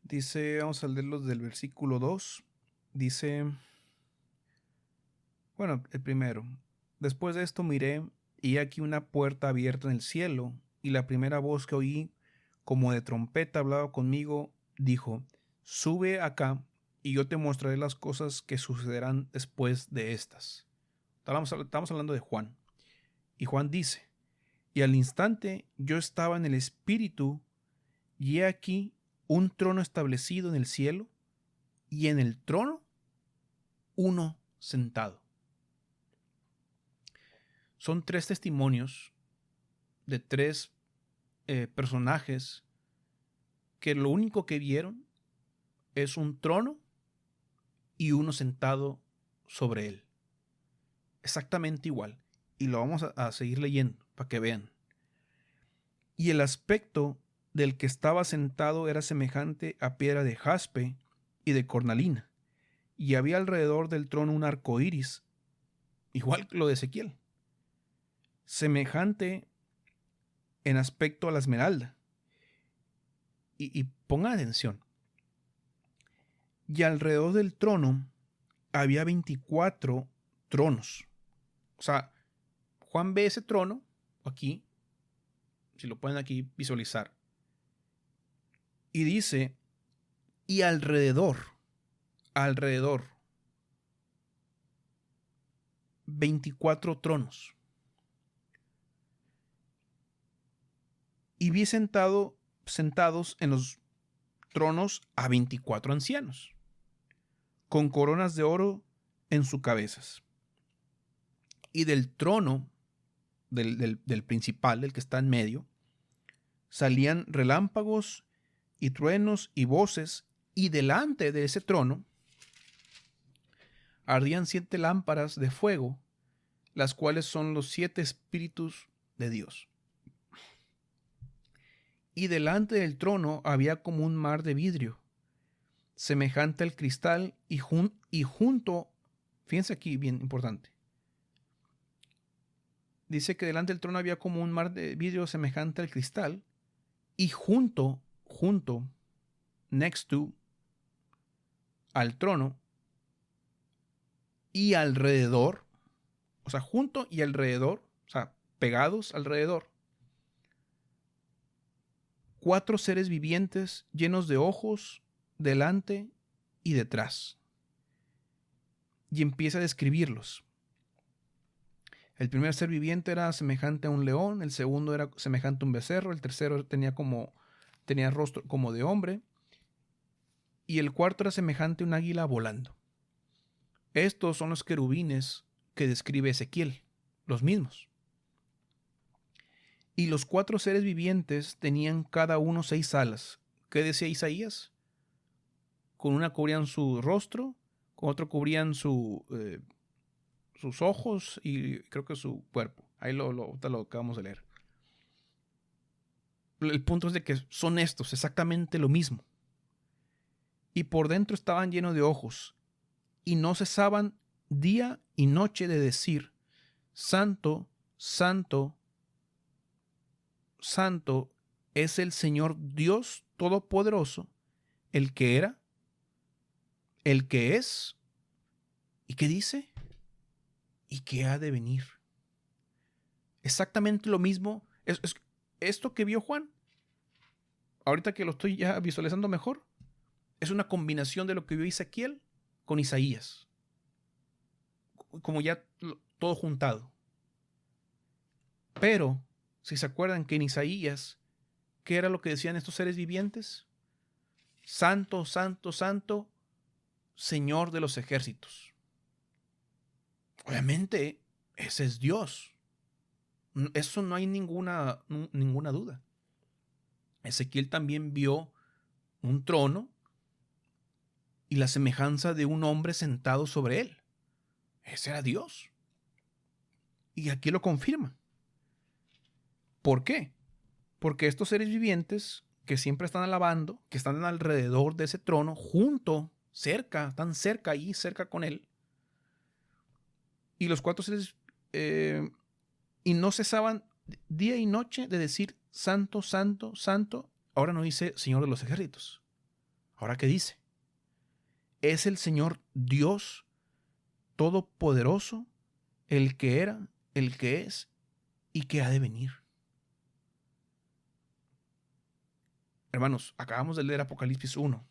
Dice, vamos a leerlo del versículo 2. Dice, bueno, el primero. Después de esto miré, y aquí una puerta abierta en el cielo, y la primera voz que oí, como de trompeta, hablaba conmigo, dijo, sube acá, y yo te mostraré las cosas que sucederán después de estas. Estamos hablando de Juan. Y Juan dice, y al instante yo estaba en el espíritu, y he aquí un trono establecido en el cielo, y en el trono uno sentado. son 3 testimonios de 3 personajes que lo único que vieron es un trono y uno sentado sobre él. Exactamente igual. Y lo vamos a seguir leyendo para que vean. Y el aspecto del que estaba sentado era semejante a piedra de jaspe y de cornalina. Y había alrededor del trono un arco iris, igual que lo de Ezequiel, semejante en aspecto a la esmeralda. Y pongan atención. Y alrededor del trono había 24 tronos. O sea, Juan ve ese trono aquí, si lo pueden aquí visualizar, y dice, y alrededor, 24 tronos. Y vi sentados en los tronos a 24 ancianos, con coronas de oro en sus cabezas. Y del trono, del principal, del que está en medio, salían relámpagos y truenos y voces, y delante de ese trono ardían 7 lámparas de fuego, las cuales son los 7 espíritus de Dios. Y delante del trono había como un mar de vidrio, semejante al cristal, y junto, fíjense aquí, bien importante, dice que delante del trono había como un mar de vidrio semejante al cristal, y junto, next to, al trono, y alrededor, o sea, junto y alrededor, o sea, pegados alrededor, 4 seres vivientes llenos de ojos delante y detrás. Y empieza a describirlos. El primer ser viviente era semejante a un león, el segundo era semejante a un becerro, el tercero tenía rostro como de hombre, y el cuarto era semejante a un águila volando. Estos son los querubines que describe Ezequiel, los mismos. Y los 4 seres vivientes tenían cada uno 6 alas. ¿Qué decía Isaías? Con una cubrían su rostro, con otro cubrían sus ojos y creo que su cuerpo. Ahí lo acabamos de leer. El punto es de que son estos, exactamente lo mismo. Y por dentro estaban llenos de ojos, y no cesaban día y noche de decir, Santo, Santo, Santo es el Señor Dios Todopoderoso, el que era, el que es, ¿y qué dice? Y que ha de venir. Exactamente lo mismo. Es esto que vio Juan, ahorita que lo estoy ya visualizando mejor, es una combinación de lo que vio Ezequiel con Isaías. Como ya todo juntado. Pero, si se acuerdan que en Isaías, ¿qué era lo que decían estos seres vivientes? Santo, santo, santo, Señor de los ejércitos. Obviamente, ese es Dios. Eso no hay ninguna duda. Ezequiel también vio un trono y la semejanza de un hombre sentado sobre él. Ese era Dios. Y aquí lo confirma. ¿Por qué? Porque estos seres vivientes que siempre están alabando, que están alrededor de ese trono, junto, cerca, tan cerca ahí, cerca con él, y los 4 seres, y no cesaban día y noche de decir, Santo, Santo, Santo. Ahora no dice Señor de los ejércitos. ¿Ahora qué dice? Es el Señor Dios Todopoderoso, el que era, el que es y que ha de venir. Hermanos, acabamos de leer Apocalipsis 1.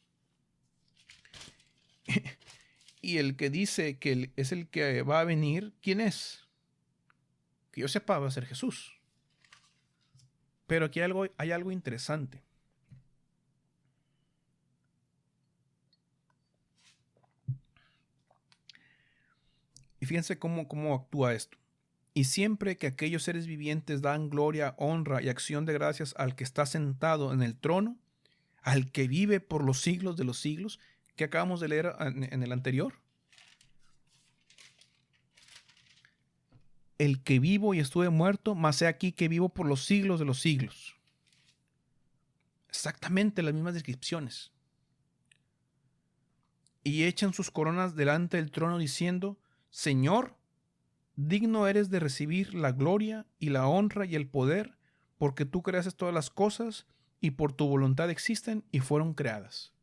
Y el que dice que es el que va a venir, ¿quién es? Que yo sepa, va a ser Jesús. Pero aquí hay algo interesante. Y fíjense cómo actúa esto. Y siempre que aquellos seres vivientes dan gloria, honra y acción de gracias al que está sentado en el trono, al que vive por los siglos de los siglos, que acabamos de leer en el anterior. El que vivo y estuve muerto, mas he aquí que vivo por los siglos de los siglos. Exactamente las mismas descripciones. Y echan sus coronas delante del trono diciendo: Señor, digno eres de recibir la gloria y la honra y el poder, porque tú creaste todas las cosas y por tu voluntad existen y fueron creadas.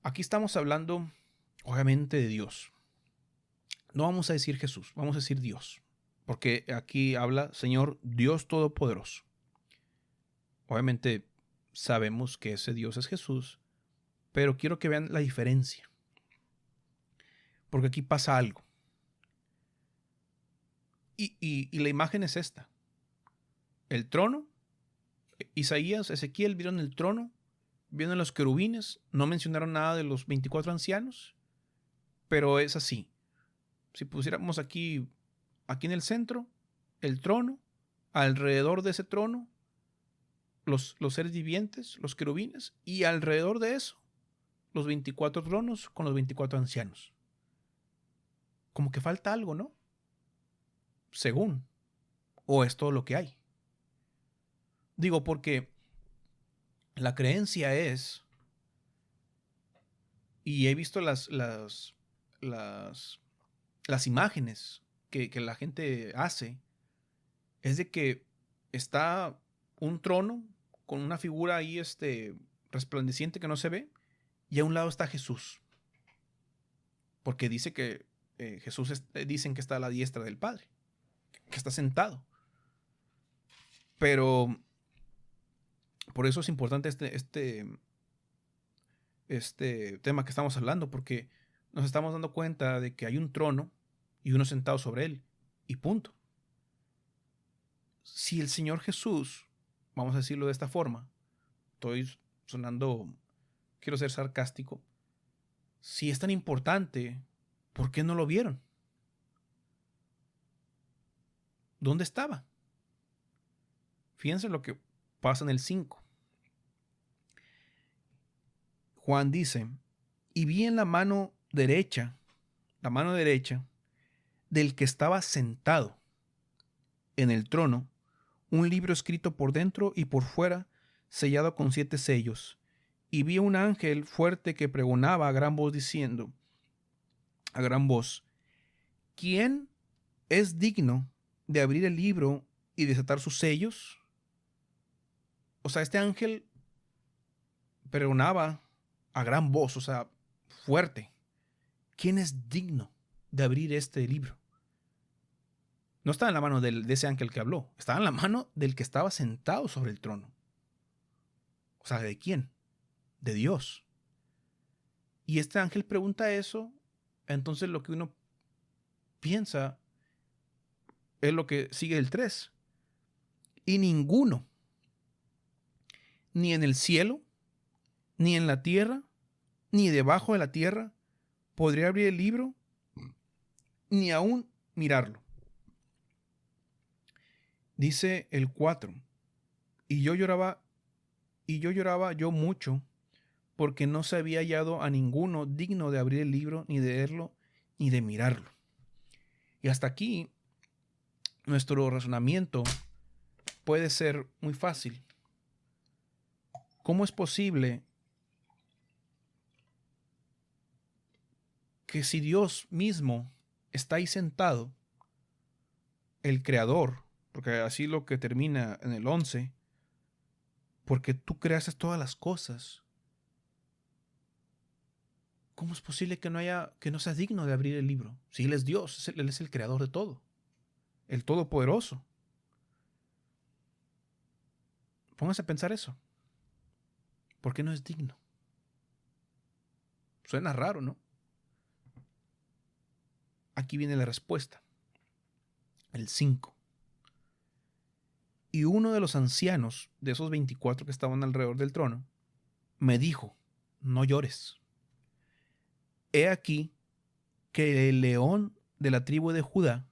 Aquí estamos hablando, obviamente, de Dios. No vamos a decir Jesús, vamos a decir Dios, porque aquí habla Señor Dios Todopoderoso. Obviamente sabemos que ese Dios es Jesús, pero quiero que vean la diferencia, porque aquí pasa algo. Y la imagen es esta. El trono, Isaías, Ezequiel vieron el trono, vieron los querubines, no mencionaron nada de los 24 ancianos, pero es así. Si pusiéramos aquí en el centro, el trono, alrededor de ese trono, los seres vivientes, los querubines, y alrededor de eso, los 24 tronos con los 24 ancianos. Como que falta algo, ¿no? Según. ¿O es todo lo que hay? Digo, porque la creencia es, y he visto las imágenes que la gente hace, es de que está un trono con una figura ahí resplandeciente que no se ve, y a un lado está Jesús. Porque dice que Jesús dicen que está a la diestra del Padre, que está sentado. Pero por eso es importante este tema que estamos hablando, porque nos estamos dando cuenta de que hay un trono y uno sentado sobre él, y punto. Si el Señor Jesús, vamos a decirlo de esta forma, estoy sonando, quiero ser sarcástico, si es tan importante, ¿por qué no lo vieron? ¿Dónde estaba? Fíjense lo que pasa en el 5. Juan dice: y vi en la mano derecha del que estaba sentado en el trono, un libro escrito por dentro y por fuera, sellado con 7 sellos. Y vi un ángel fuerte que pregonaba a gran voz diciendo, a gran voz: ¿quién es digno de abrir el libro y desatar sus sellos? O sea, este ángel pregonaba a gran voz, o sea, fuerte: ¿quién es digno de abrir este libro? No estaba en la mano de ese ángel que habló, estaba en la mano del que estaba sentado sobre el trono. O sea, ¿de quién? De Dios. Y este ángel pregunta eso, entonces lo que uno piensa es lo que sigue el 3. Y ninguno, ni en el cielo, ni en la tierra, ni debajo de la tierra, podría abrir el libro, ni aún mirarlo. Dice el 4, y yo lloraba yo mucho, porque no se había hallado a ninguno digno de abrir el libro, ni de leerlo, ni de mirarlo. Y hasta aquí, nuestro razonamiento puede ser muy fácil. ¿Cómo es posible que si Dios mismo está ahí sentado, el creador, porque así lo que termina en el 11, porque tú creaste todas las cosas, ¿cómo es posible que no sea digno de abrir el libro? Si Él es Dios, Él es el creador de todo, el todopoderoso. Póngase a pensar eso. ¿Por qué no es digno? Suena raro, ¿no? Aquí viene la respuesta. El 5. Y uno de los ancianos, de esos 24 que estaban alrededor del trono, me dijo: no llores. He aquí que el león de la tribu de Judá,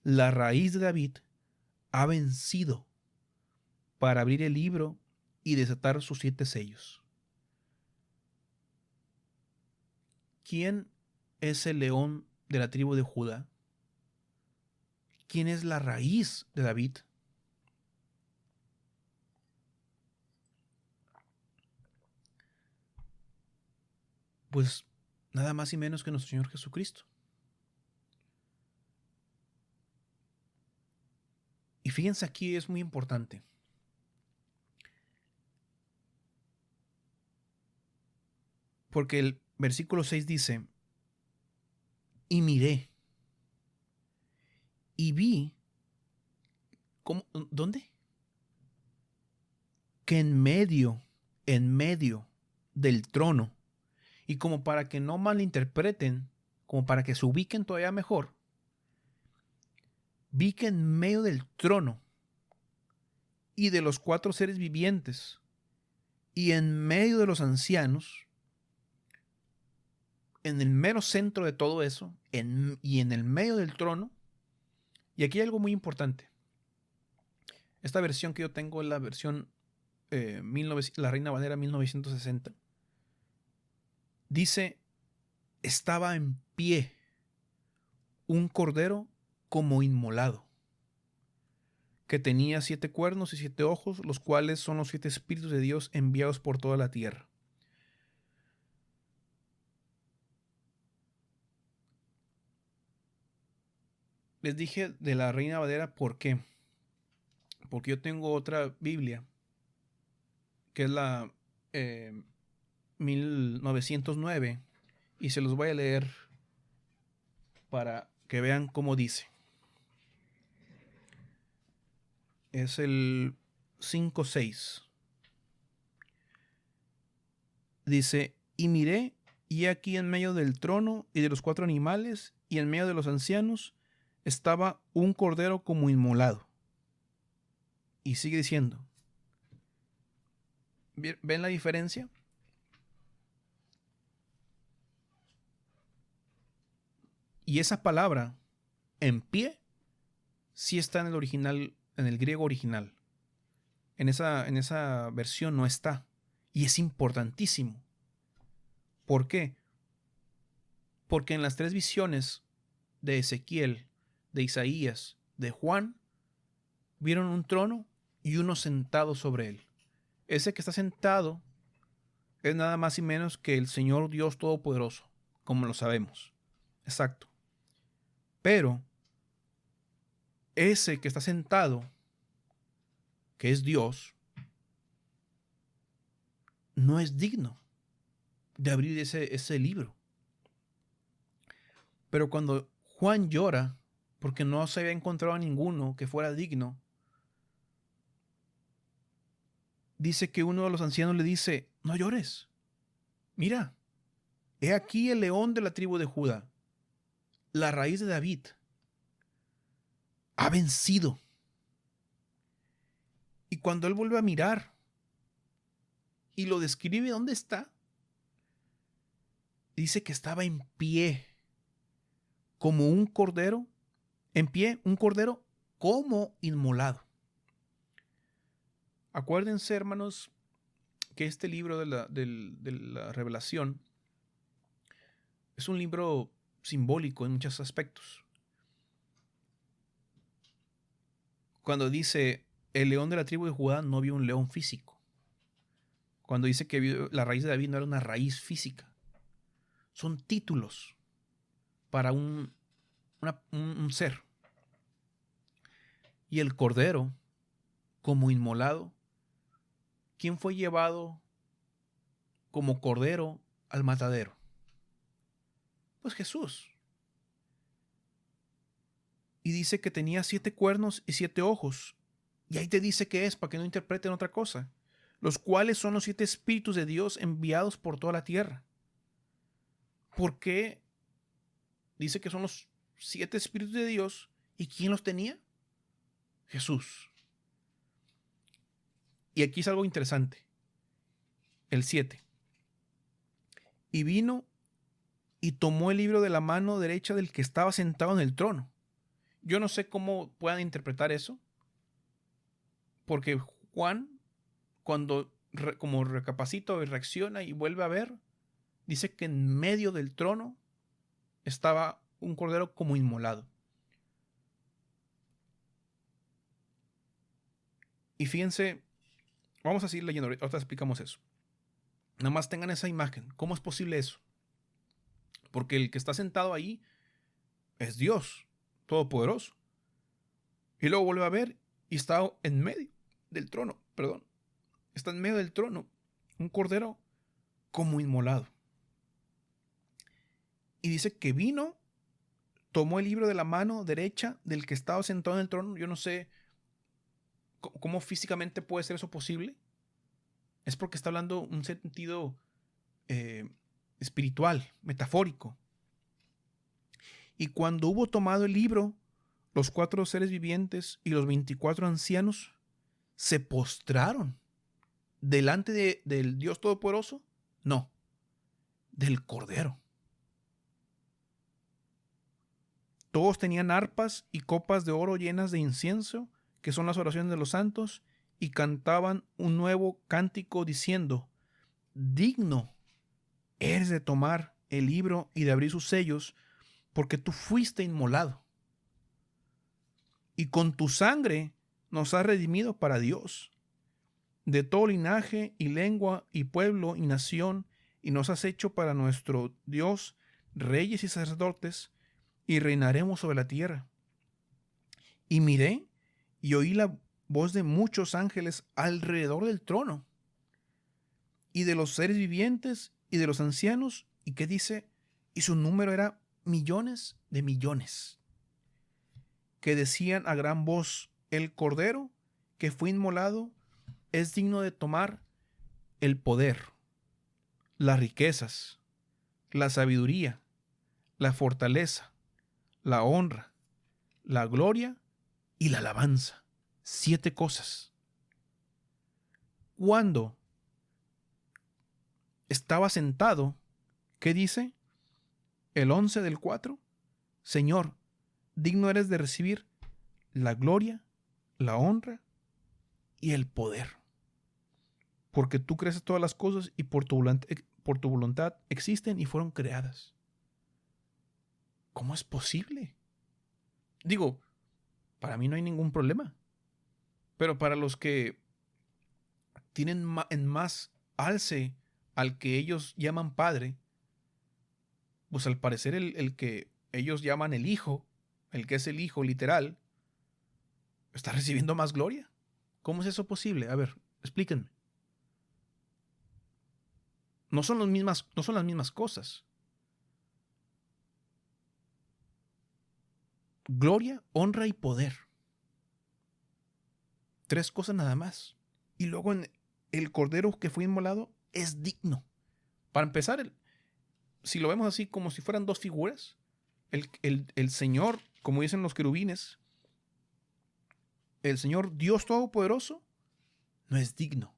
la raíz de David, ha vencido para abrir el libro y desatar sus 7 sellos. ¿Quién es el león de la tribu de Judá? ¿Quién es la raíz de David? Pues nada más y menos que nuestro Señor Jesucristo. Y fíjense, aquí es muy importante. Porque el versículo 6 dice, y miré, y vi, ¿cómo? ¿Dónde? Que en medio del trono, y como para que no malinterpreten, como para que se ubiquen todavía mejor, vi que en medio del trono y de los 4 seres vivientes y en medio de los ancianos, en el mero centro de todo eso, y en el medio del trono, y aquí hay algo muy importante. Esta versión que yo tengo es la versión la Reina Valera 1960. Dice, estaba en pie un cordero como inmolado, que tenía 7 cuernos y 7 ojos, los cuales son los 7 espíritus de Dios enviados por toda la tierra. Les dije de la Reina Valera, ¿por qué? Porque yo tengo otra Biblia, que es la 1909, y se los voy a leer para que vean cómo dice. Es el 5:6. Dice, y miré, y aquí en medio del trono y de los 4 animales, y en medio de los ancianos, estaba un cordero como inmolado. Y sigue diciendo, ¿ven la diferencia? Y esa palabra, en pie, sí está en el original, en el griego original. En esa versión no está. Y es importantísimo. ¿Por qué? Porque en las 3 visiones de Ezequiel, de Isaías, de Juan, vieron un trono y uno sentado sobre él. Ese que está sentado es nada más y menos que el Señor Dios Todopoderoso, como lo sabemos. Exacto. Pero ese que está sentado, que es Dios, no es digno de abrir ese libro. Pero cuando Juan llora, porque no se había encontrado a ninguno que fuera digno, dice que uno de los ancianos le dice, no llores, mira, he aquí el león de la tribu de Judá, la raíz de David, ha vencido. Y cuando él vuelve a mirar y lo describe dónde está, dice que estaba en pie, como un cordero, en pie, un cordero como inmolado. Acuérdense, hermanos, que este libro de la Revelación es un libro simbólico en muchos aspectos. Cuando dice el león de la tribu de Judá, no vio un león físico. Cuando dice que la raíz de David no era una raíz física. Son títulos para un ser. Y el cordero, como inmolado, ¿quién fue llevado como cordero al matadero? Pues Jesús. Y dice que tenía 7 cuernos y 7 ojos. Y ahí te dice que es, para que no interpreten otra cosa. Los cuales son los 7 espíritus de Dios enviados por toda la tierra. ¿Por qué dice que son los 7 espíritus de Dios? ¿Y quién los tenía? Jesús. Y aquí es algo interesante. El 7. Y vino y tomó el libro de la mano derecha del que estaba sentado en el trono. Yo no sé cómo puedan interpretar eso, porque Juan, cuando como recapacita y reacciona y vuelve a ver, dice que en medio del trono estaba un cordero como inmolado. Y fíjense, vamos a seguir leyendo, ahorita explicamos eso. Nada más tengan esa imagen. ¿Cómo es posible eso? Porque el que está sentado ahí es Dios Todopoderoso. Y luego vuelve a ver y está en medio del trono, perdón. Está en medio del trono un cordero como inmolado. Y dice que vino, tomó el libro de la mano derecha del que estaba sentado en el trono. Yo no sé cómo físicamente puede ser eso posible. Es porque está hablando un sentido espiritual, metafórico. Y cuando hubo tomado el libro, los 4 seres vivientes y los 24 ancianos se postraron delante del Dios Todopoderoso. No, del Cordero. Todos tenían arpas y copas de oro llenas de incienso, que son las oraciones de los santos, y cantaban un nuevo cántico diciendo: digno eres de tomar el libro y de abrir sus sellos, porque tú fuiste inmolado. Y con tu sangre nos has redimido para Dios, de todo linaje y lengua y pueblo y nación, y nos has hecho para nuestro Dios reyes y sacerdotes, y reinaremos sobre la tierra. Y miré y oí la voz de muchos ángeles alrededor del trono, y de los seres vivientes y de los ancianos, y que dice, y su número era millones de millones, que decían a gran voz: el Cordero que fue inmolado es digno de tomar el poder, las riquezas, la sabiduría, la fortaleza, la honra, la gloria y la alabanza. 7 cosas. Cuando estaba sentado, ¿qué dice? El 11 del 4. Señor, digno eres de recibir la gloria, la honra y el poder, porque tú creas todas las cosas y por tu voluntad existen y fueron creadas. ¿Cómo es posible? Digo, para mí no hay ningún problema, pero para los que tienen en más alce al que ellos llaman Padre, pues al parecer el que ellos llaman el Hijo, el que es el Hijo literal, está recibiendo más gloria. ¿Cómo es eso posible? A ver, explíquenme. No son las mismas cosas. Gloria, honra y poder. 3 cosas nada más. Y luego el Cordero que fue inmolado es digno. Para empezar, si lo vemos así como si fueran 2 figuras, el Señor, como dicen los querubines, el Señor Dios Todopoderoso no es digno,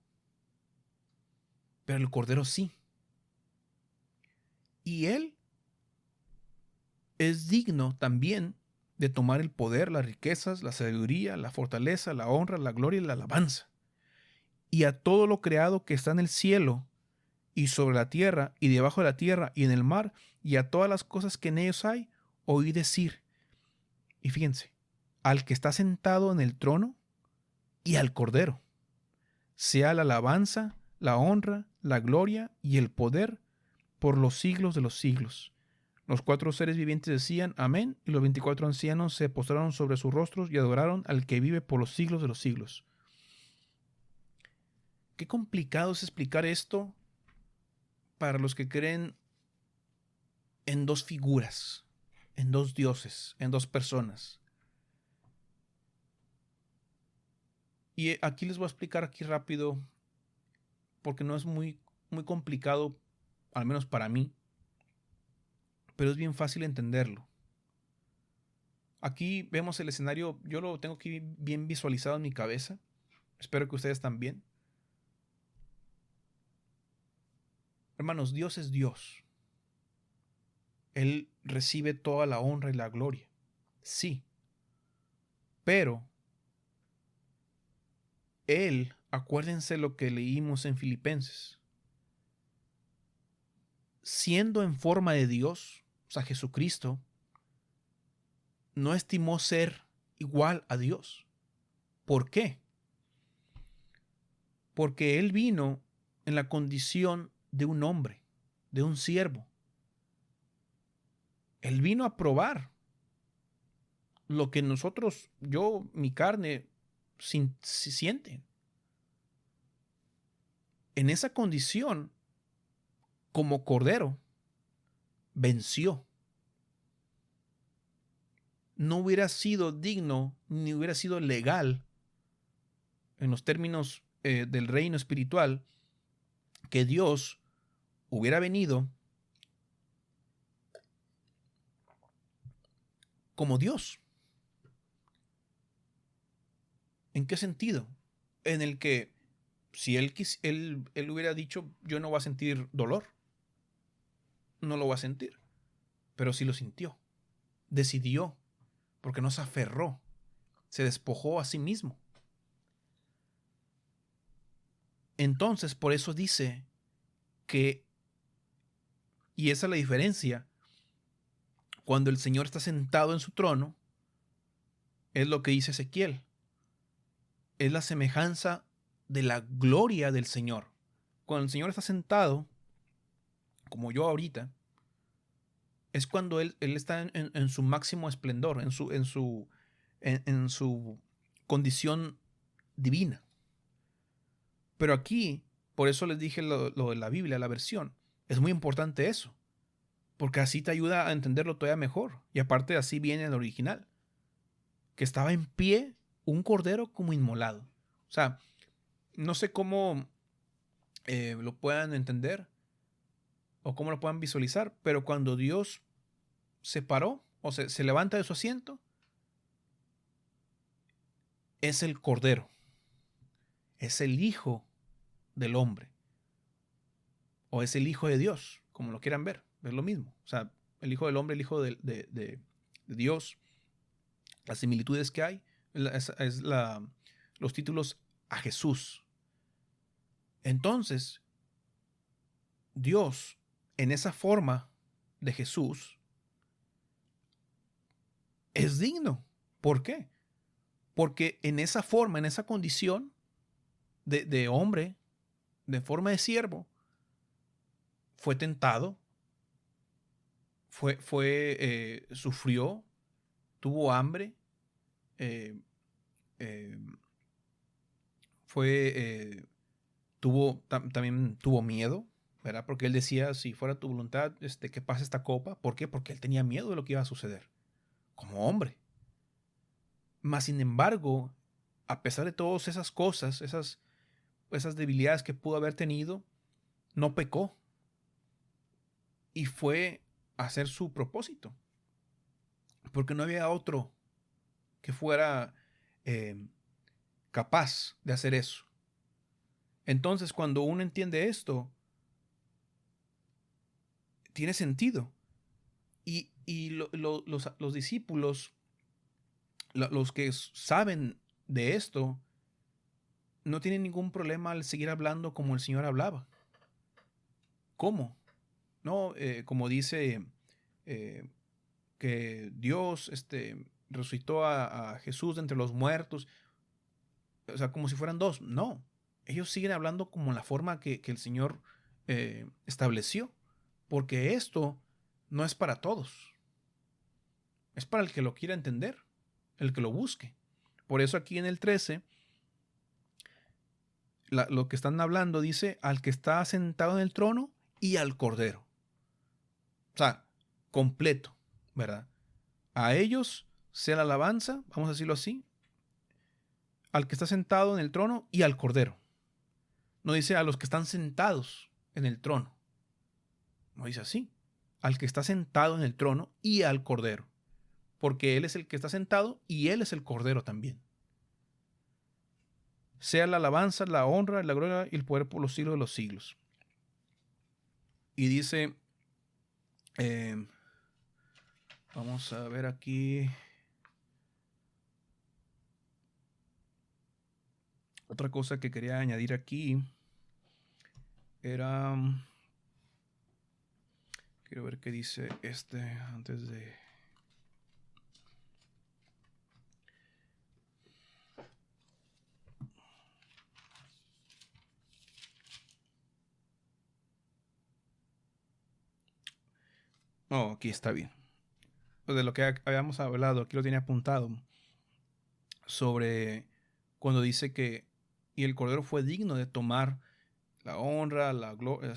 pero el Cordero sí. Y Él es digno también de tomar el poder, las riquezas, la sabiduría, la fortaleza, la honra, la gloria y la alabanza. Y a todo lo creado que está en el cielo y sobre la tierra y debajo de la tierra y en el mar, y a todas las cosas que en ellos hay, oí decir. Y fíjense, al que está sentado en el trono y al Cordero, sea la alabanza, la honra, la gloria y el poder por los siglos de los siglos. Los 4 seres vivientes decían amén, y los 24 ancianos se postraron sobre sus rostros y adoraron al que vive por los siglos de los siglos. Qué complicado es explicar esto para los que creen en 2 figuras, en 2 dioses, en 2 personas. Y aquí les voy a explicar aquí rápido, porque no es muy complicado, al menos para mí, pero es bien fácil entenderlo. Aquí vemos el escenario, yo lo tengo aquí bien visualizado en mi cabeza, espero que ustedes también. Hermanos, Dios es Dios. Él recibe toda la honra y la gloria. Sí. Pero Él, acuérdense lo que leímos en Filipenses, siendo en forma de Dios, o sea, Jesucristo, no estimó ser igual a Dios. ¿Por qué? Porque Él vino en la condición de un hombre, de un siervo. Él vino a probar lo que nosotros, yo, mi carne, siente. En esa condición, como cordero, venció. No hubiera sido digno ni hubiera sido legal en los términos del reino espiritual que Dios hubiera venido como Dios. ¿En qué sentido? En el que si él hubiera dicho, yo no voy a sentir dolor, no lo voy a sentir, pero sí lo sintió. Decidió, porque no se aferró, se despojó a sí mismo. Entonces, por eso dice que, y esa es la diferencia, cuando el Señor está sentado en su trono, es lo que dice Ezequiel, es la semejanza de la gloria del Señor. Cuando el Señor está sentado, como yo ahorita, es cuando Él está en su máximo esplendor, en su condición divina. Pero aquí, por eso les dije lo de la Biblia, la versión, es muy importante eso, porque así te ayuda a entenderlo todavía mejor. Y aparte así viene el original, que estaba en pie un cordero como inmolado. O sea, no sé cómo lo puedan entender o cómo lo puedan visualizar, pero cuando Dios se paró o se levanta de su asiento, es el cordero, es el hijo del hombre, o es el hijo de Dios, como lo quieran ver, es lo mismo. O sea, el hijo del hombre, el hijo de Dios, las similitudes que hay, es los títulos a Jesús. Entonces, Dios, en esa forma de Jesús, es digno. ¿Por qué? Porque en esa forma, en esa condición de hombre, de forma de siervo, fue tentado, sufrió, tuvo hambre, eh, eh, también tuvo miedo, ¿verdad? Porque él decía, si fuera tu voluntad, que pase esta copa. ¿Por qué? Porque él tenía miedo de lo que iba a suceder, como hombre. Mas, sin embargo, a pesar de todas esas cosas, esas debilidades que pudo haber tenido, no pecó y fue a hacer su propósito, porque no había otro que fuera eh, capaz de hacer eso. Entonces, cuando uno entiende esto, tiene sentido. Y los discípulos, los que saben de esto, no tienen ningún problema al seguir hablando como el Señor hablaba. ¿Cómo? No, como dice que Dios resucitó a Jesús de entre los muertos, o sea, como si fueran dos. No, ellos siguen hablando como la forma que el Señor estableció, porque esto no es para todos, es para el que lo quiera entender, el que lo busque. Por eso aquí en el 13, lo que están hablando dice al que está sentado en el trono y al cordero. O sea, completo, ¿verdad? A ellos sea la alabanza, vamos a decirlo así, al que está sentado en el trono y al cordero. No dice a los que están sentados en el trono. No dice así. Al que está sentado en el trono y al cordero. Porque Él es el que está sentado y Él es el cordero también. Sea la alabanza, la honra, la gloria y el poder por los siglos de los siglos. Y dice Vamos a ver aquí. Otra cosa que quería añadir aquí era... Quiero ver qué dice antes de... Oh, aquí está bien. De lo que habíamos hablado, aquí lo tenía apuntado, sobre cuando dice que y el Cordero fue digno de tomar la honra, la gloria,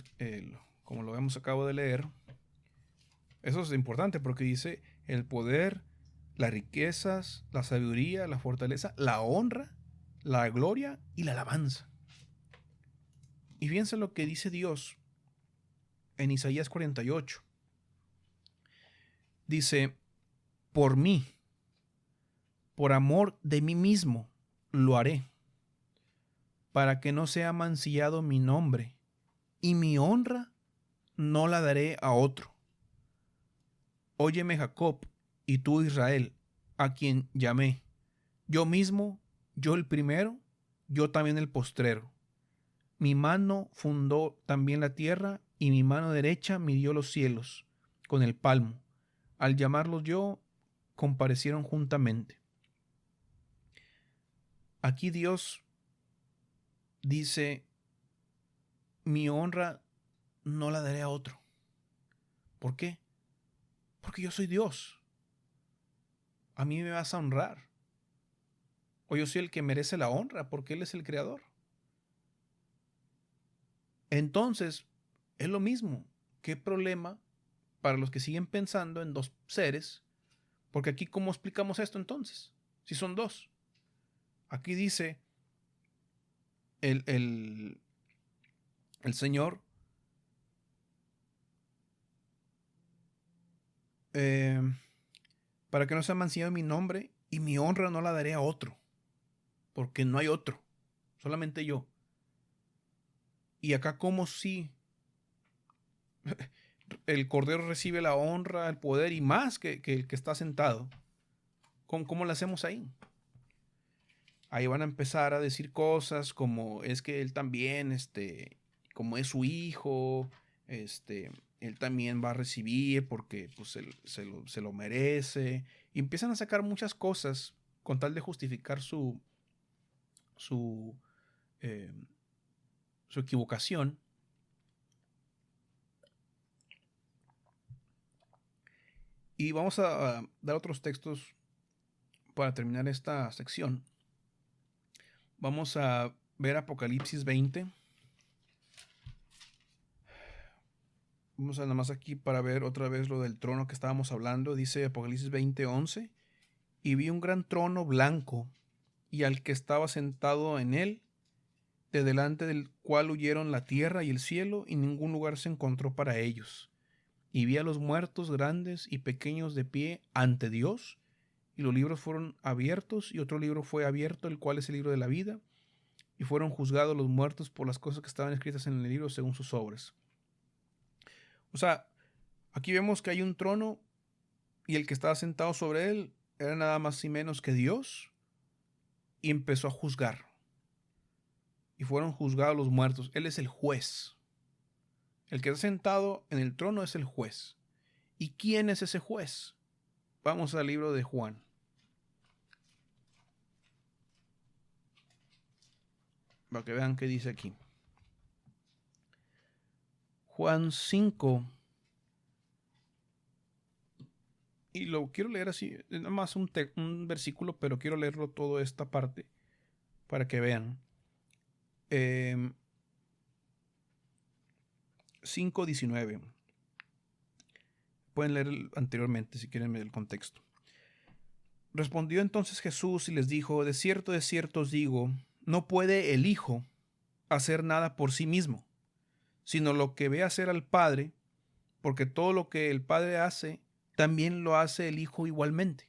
como lo hemos acabo de leer. Eso es importante porque dice el poder, las riquezas, la sabiduría, la fortaleza, la honra, la gloria y la alabanza. Y fíjense lo que dice Dios en Isaías 48. Dice, por mí, por amor de mí mismo, lo haré, para que no sea mancillado mi nombre, y mi honra no la daré a otro. Óyeme, Jacob, y tú, Israel, a quien llamé. Yo mismo, yo el primero, yo también el postrero. Mi mano fundó también la tierra, y mi mano derecha midió los cielos con el palmo. Al llamarlos yo, comparecieron juntamente. Aquí Dios dice, mi honra no la daré a otro. ¿Por qué? Porque yo soy Dios. A mí me vas a honrar. O yo soy el que merece la honra porque Él es el creador. Entonces, es lo mismo. ¿Qué problema para los que siguen pensando en dos seres? Porque aquí, ¿cómo explicamos esto entonces? Si son dos. Aquí dice el, el, el Señor, para que no sea mancillado mi nombre y mi honra no la daré a otro. Porque no hay otro. Solamente yo. Y acá como si el Cordero recibe la honra, el poder y más que el que está sentado. ¿Cómo lo hacemos ahí? Ahí van a empezar a decir cosas como es que él también, como es su hijo, él también va a recibir porque pues, se lo merece. Y empiezan a sacar muchas cosas con tal de justificar su, eh, su equivocación. Y vamos a dar otros textos para terminar esta sección. Vamos a ver Apocalipsis 20. Vamos a nada más aquí para ver otra vez lo del trono que estábamos hablando. Dice Apocalipsis 20:11. Y vi un gran trono blanco, y al que estaba sentado en él, de delante del cual huyeron la tierra y el cielo, y ningún lugar se encontró para ellos. Y vi a los muertos grandes y pequeños de pie ante Dios, y los libros fueron abiertos, y otro libro fue abierto, el cual es el libro de la vida, y fueron juzgados los muertos por las cosas que estaban escritas en el libro según sus obras. O sea, aquí vemos que hay un trono, y el que estaba sentado sobre él era nada más y menos que Dios, y empezó a juzgar. Y fueron juzgados los muertos. Él es el juez. El que está sentado en el trono es el juez. ¿Y quién es ese juez? Vamos al libro de Juan. Para que vean qué dice aquí. Juan 5. Y lo quiero leer así. Es nada más un versículo, pero quiero leerlo toda esta parte para que vean. 5:19. Pueden leer anteriormente si quieren ver el contexto. Respondió entonces Jesús y les dijo, de cierto os digo, no puede el Hijo hacer nada por sí mismo, sino lo que ve hacer al Padre, porque todo lo que el Padre hace, también lo hace el Hijo igualmente.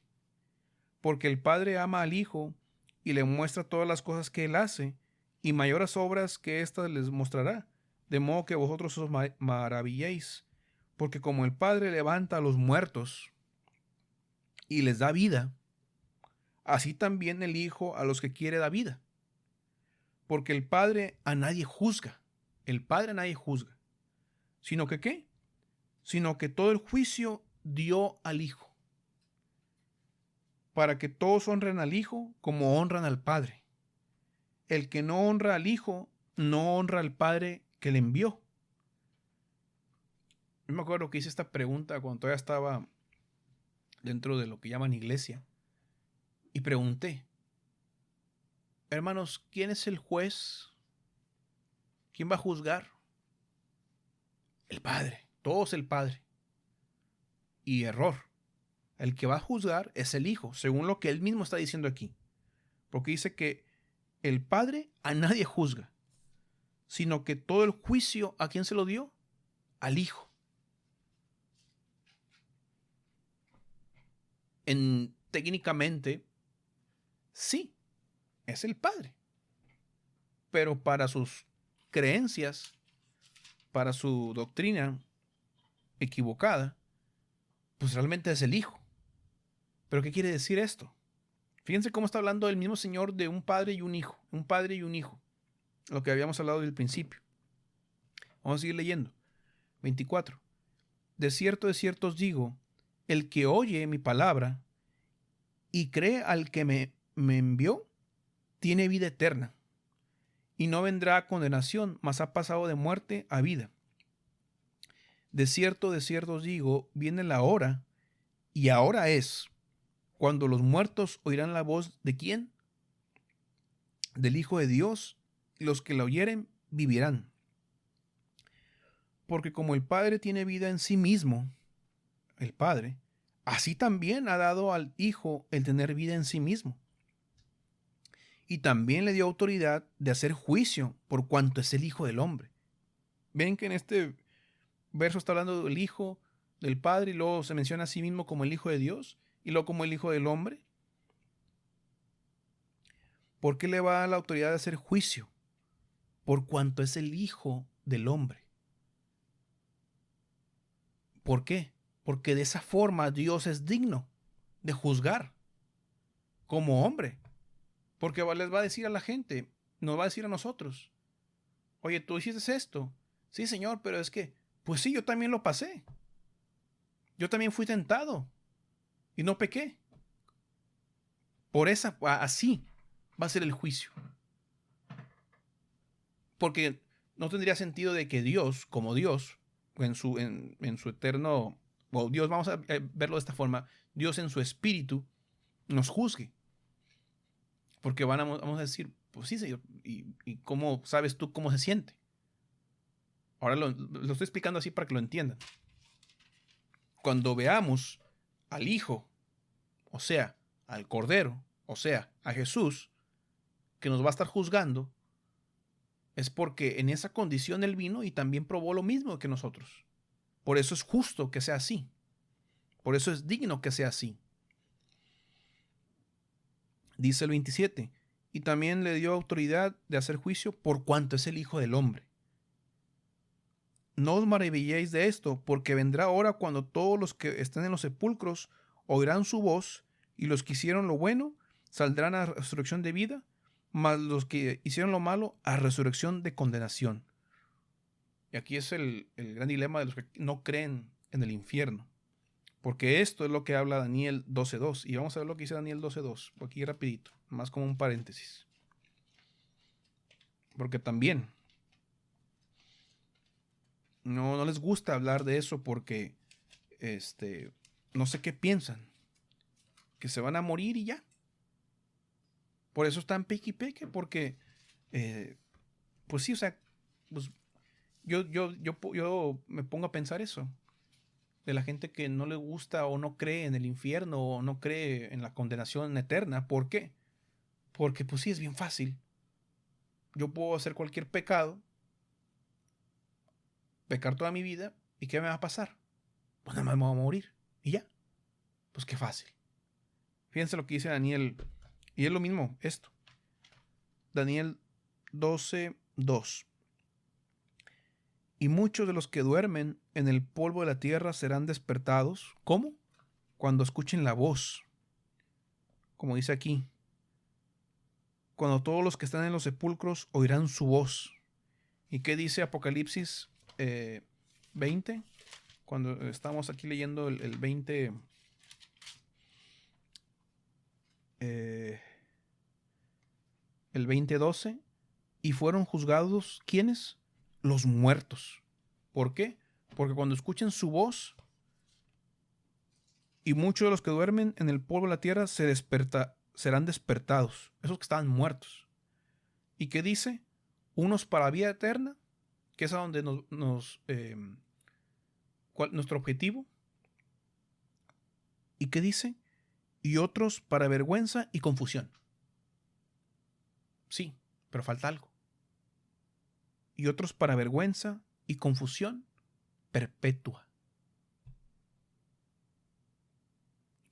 Porque el Padre ama al Hijo y le muestra todas las cosas que él hace, y mayores obras que éstas les mostrará, de modo que vosotros os maravilléis, porque como el Padre levanta a los muertos y les da vida, así también el Hijo a los que quiere da vida. Porque el Padre a nadie juzga. El Padre a nadie juzga. Sino que ¿qué? Sino que todo el juicio dio al Hijo, para que todos honren al Hijo como honran al Padre. El que no honra al Hijo, no honra al Padre que le envió. Yo me acuerdo que hice esta pregunta cuando todavía estaba dentro de lo que llaman iglesia. Y pregunté, hermanos, ¿quién es el juez? ¿Quién va a juzgar? El Padre. Todo es el Padre. Y error. El que va a juzgar es el Hijo, según lo que él mismo está diciendo aquí. Porque dice que el Padre a nadie juzga, sino que todo el juicio, ¿a quién se lo dio? Al Hijo. Técnicamente, sí, es el Padre. Pero para sus creencias, para su doctrina equivocada, pues realmente es el Hijo. ¿Pero qué quiere decir esto? Fíjense cómo está hablando el mismo Señor de un padre y un hijo. Un padre y un hijo. Lo que habíamos hablado del principio. Vamos a seguir leyendo. 24. De cierto os digo, el que oye mi palabra y cree al que me envió, tiene vida eterna. Y no vendrá a condenación, mas ha pasado de muerte a vida. De cierto os digo, viene la hora, y ahora es, cuando los muertos oirán la voz ¿de quién? Del Hijo de Dios, y los que la oyeren vivirán. Porque como el Padre tiene vida en sí mismo, el Padre, así también ha dado al Hijo el tener vida en sí mismo. Y también le dio autoridad de hacer juicio por cuanto es el Hijo del Hombre. Ven que en este verso está hablando del Hijo, del Padre, y luego se menciona a sí mismo como el Hijo de Dios, y luego como el Hijo del Hombre. ¿Por qué le va a dar la autoridad de hacer juicio? Por cuanto es el Hijo del Hombre. ¿Por qué? Porque de esa forma Dios es digno de juzgar como hombre. Porque les va a decir a la gente, nos va a decir a nosotros, oye, ¿tú hiciste esto? Sí, Señor, pero es que, pues sí, yo también lo pasé. Yo también fui tentado y no pequé. Por esa, así va a ser el juicio. Porque no tendría sentido de que Dios, como Dios, en su eterno, o Dios, vamos a verlo de esta forma, Dios en su espíritu nos juzgue. Porque vamos a decir, pues sí, Señor, ¿y cómo sabes tú cómo se siente? Ahora lo estoy explicando así para que lo entiendan. Cuando veamos al Hijo, o sea, al Cordero, o sea, a Jesús, que nos va a estar juzgando, es porque en esa condición Él vino y también probó lo mismo que nosotros. Por eso es justo que sea así. Por eso es digno que sea así. Dice el 27, y también le dio autoridad de hacer juicio por cuanto es el Hijo del Hombre. No os maravilléis de esto, porque vendrá hora cuando todos los que estén en los sepulcros oirán su voz, y los que hicieron lo bueno saldrán a resurrección de vida, mas los que hicieron lo malo a resurrección de condenación. Y aquí es el gran dilema de los que no creen en el infierno. Porque esto es lo que habla Daniel 12.2. Y vamos a ver lo que dice Daniel 12.2. Aquí rapidito, más como un paréntesis. Porque también no les gusta hablar de eso porque no sé qué piensan. Que se van a morir y ya. Por eso están peque y peque. Porque pues sí, o sea, pues yo me pongo a pensar eso. De la gente que no le gusta o no cree en el infierno o no cree en la condenación eterna. ¿Por qué? Porque pues sí, es bien fácil. Yo puedo hacer cualquier pecado, pecar toda mi vida, ¿y qué me va a pasar? Pues nada más me voy a morir. Y ya. Pues qué fácil. Fíjense lo que dice Daniel. Y es lo mismo esto. Daniel 12.2. Y muchos de los que duermen en el polvo de la tierra serán despertados. ¿Cómo? cuando escuchen la voz, como dice aquí, cuando todos los que están en los sepulcros oirán su voz. ¿Y qué dice Apocalipsis 20? Cuando estamos aquí leyendo el 20, el 20:12, y fueron juzgados, ¿quiénes? Los muertos. ¿Por qué? Porque cuando escuchen su voz, y muchos de los que duermen en el polvo de la tierra serán despertados, esos que estaban muertos. ¿Y qué dice? Unos para vida eterna, que es a donde nuestro objetivo. ¿Y qué dice? Y otros para vergüenza y confusión. Sí, pero falta algo. Y otros para vergüenza y confusión perpetua.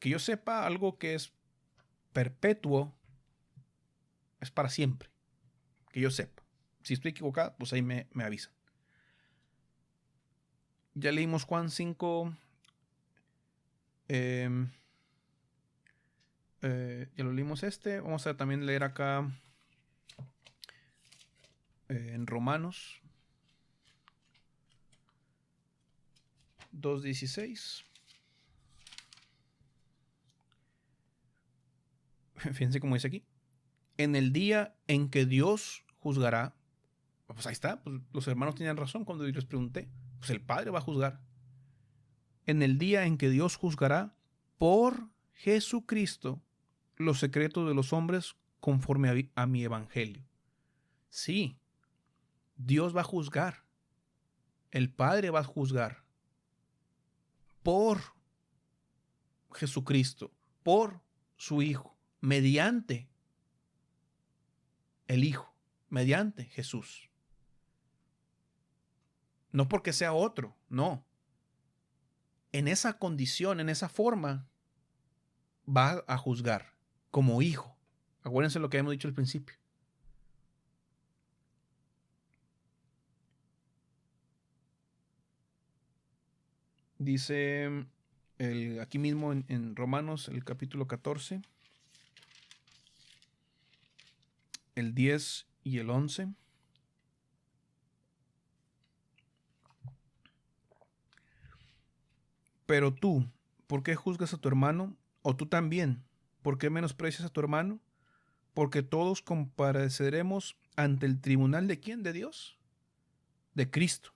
Que yo sepa, algo que es perpetuo es para siempre. Que yo sepa. Si estoy equivocado, pues ahí me avisan. Ya leímos Juan 5. Ya lo leímos Vamos a también leer acá en Romanos 2:16. Fíjense cómo dice aquí. En el día en que Dios juzgará. Pues ahí está. Pues los hermanos tenían razón cuando yo les pregunté. Pues el Padre va a juzgar. En el día en que Dios juzgará por Jesucristo los secretos de los hombres conforme a mi evangelio. Sí, Dios va a juzgar. El Padre va a juzgar por Jesucristo, por su Hijo, mediante el Hijo, mediante Jesús. No porque sea otro, no. En esa condición, en esa forma, va a juzgar como Hijo. Acuérdense lo que hemos dicho al principio. Dice aquí mismo en Romanos, el capítulo 14, el 10 y el 11. Pero tú, ¿por qué juzgas a tu hermano? O tú también, ¿por qué menosprecias a tu hermano? Porque todos compareceremos ante el tribunal de ¿quién? ¿De Dios? De Cristo.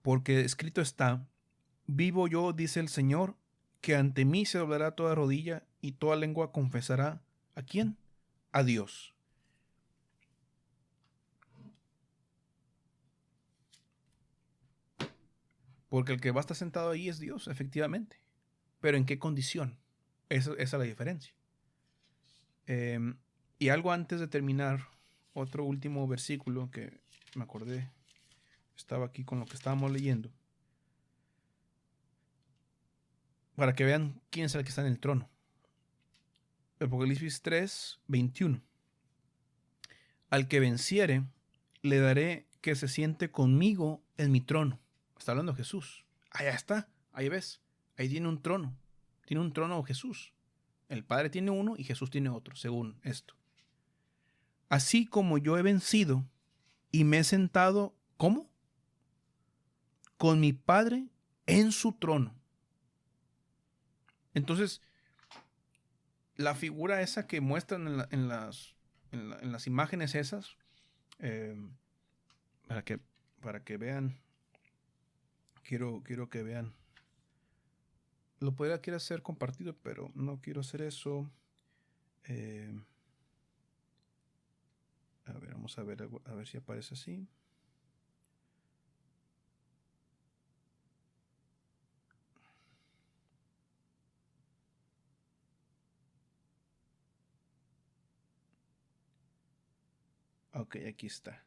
Porque escrito está, vivo yo, dice el Señor, que ante mí se doblará toda rodilla y toda lengua confesará ¿a quién? A Dios. Porque el que va a estar sentado ahí es Dios, efectivamente. Pero ¿en qué condición? Esa es la diferencia. Y algo antes de terminar, otro último versículo que me acordé, estaba aquí con lo que estábamos leyendo, para que vean quién es el que está en el trono. Apocalipsis 3:21. Al que venciere, le daré que se siente conmigo en mi trono. Está hablando Jesús. Allá está, ahí ves. Ahí tiene un trono. Tiene un trono Jesús. El Padre tiene uno y Jesús tiene otro, según esto. Así como yo he vencido y me he sentado, ¿cómo? Con mi Padre en su trono. Entonces, la figura esa que muestran en las imágenes esas, para que vean, quiero que vean. Quiero hacer compartido, pero no quiero hacer eso. A ver, vamos a ver si aparece así. Ok, aquí está.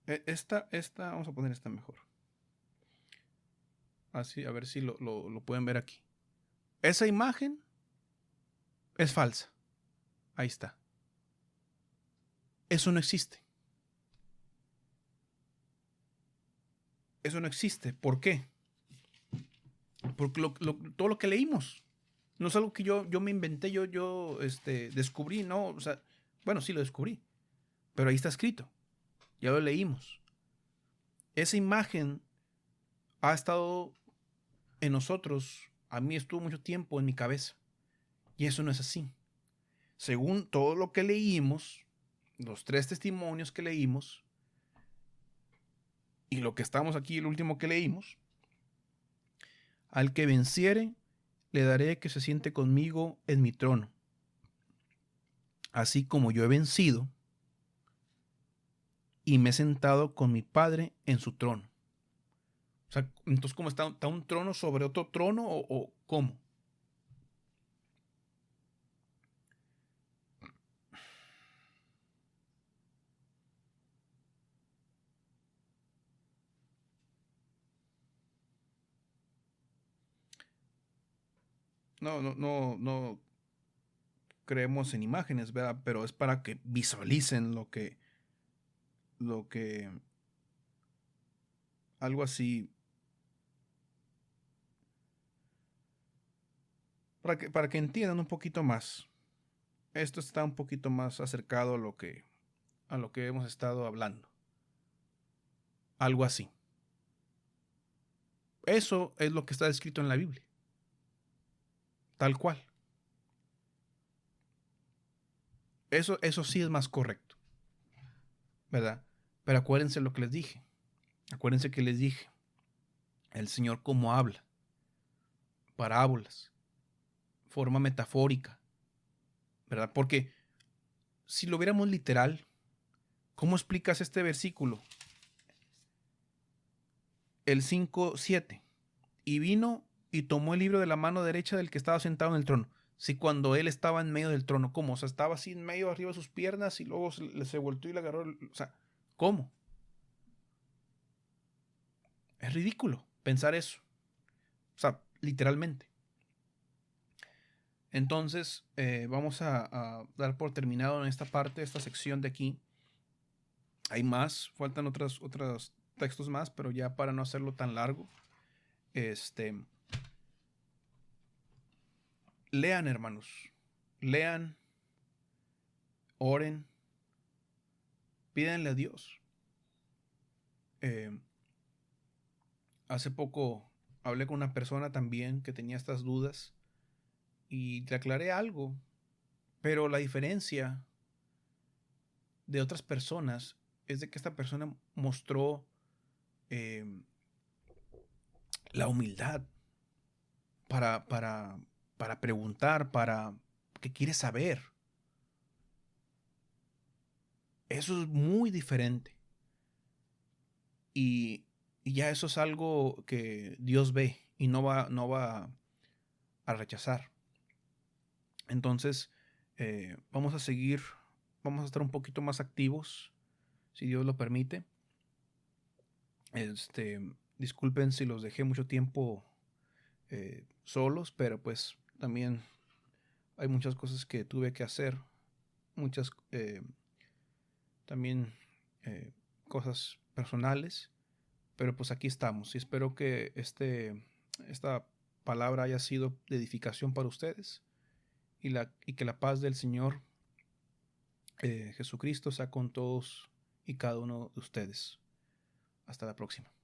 Esta, vamos a poner esta mejor. Así, a ver si lo pueden ver aquí. Esa imagen es falsa. Ahí está. Eso no existe. eso no existe. ¿Por qué? Porque todo lo que leímos no es algo que yo me inventé, yo descubrí, ¿no? O sea, bueno, sí lo descubrí, pero ahí está escrito, ya lo leímos. Esa imagen ha estado en nosotros, a mí estuvo mucho tiempo en mi cabeza, y eso no es así. Según todo lo que leímos, los 3 testimonios que leímos, y lo que estamos aquí, el último que leímos, al que venciere, le daré que se siente conmigo en mi trono, así como yo he vencido y me he sentado con mi Padre en su trono. O sea, entonces, ¿cómo está un trono sobre otro trono o cómo? No creemos en imágenes, ¿verdad? Pero es para que visualicen lo que, algo así, para que entiendan un poquito más. Esto está un poquito más acercado a lo que hemos estado hablando. Algo así. Eso es lo que está escrito en la Biblia. Tal cual. Eso sí es más correcto, ¿verdad? Pero acuérdense lo que les dije. Acuérdense que les dije. El Señor cómo habla. Parábolas. Forma metafórica, ¿verdad? Porque si lo viéramos literal, ¿cómo explicas este versículo? El 5:7. Y vino y tomó el libro de la mano derecha del que estaba sentado en el trono. Si cuando él estaba en medio del trono, ¿cómo? O sea, estaba así en medio arriba de sus piernas y luego se volteó y le agarró. O sea, ¿cómo? Es ridículo pensar eso. O sea, literalmente. Entonces, vamos a dar por terminado en esta parte, esta sección de aquí. Hay más, faltan otros textos más, pero ya para no hacerlo tan largo, lean, hermanos, lean, oren, pídanle a Dios. Hace poco hablé con una persona también que tenía estas dudas y le aclaré algo, pero la diferencia de otras personas es de que esta persona mostró eh, la humildad para, para, para preguntar, para que quiere saber. Eso es muy diferente. Y, y ya eso es algo que Dios ve y no va a rechazar. Entonces, vamos a seguir, vamos a estar un poquito más activos, si Dios lo permite. Disculpen si los dejé mucho tiempo solos, pero pues también hay muchas cosas que tuve que hacer, muchas también cosas personales, pero pues aquí estamos y espero que esta palabra haya sido de edificación para ustedes y que la paz del Señor Jesucristo sea con todos y cada uno de ustedes. Hasta la próxima.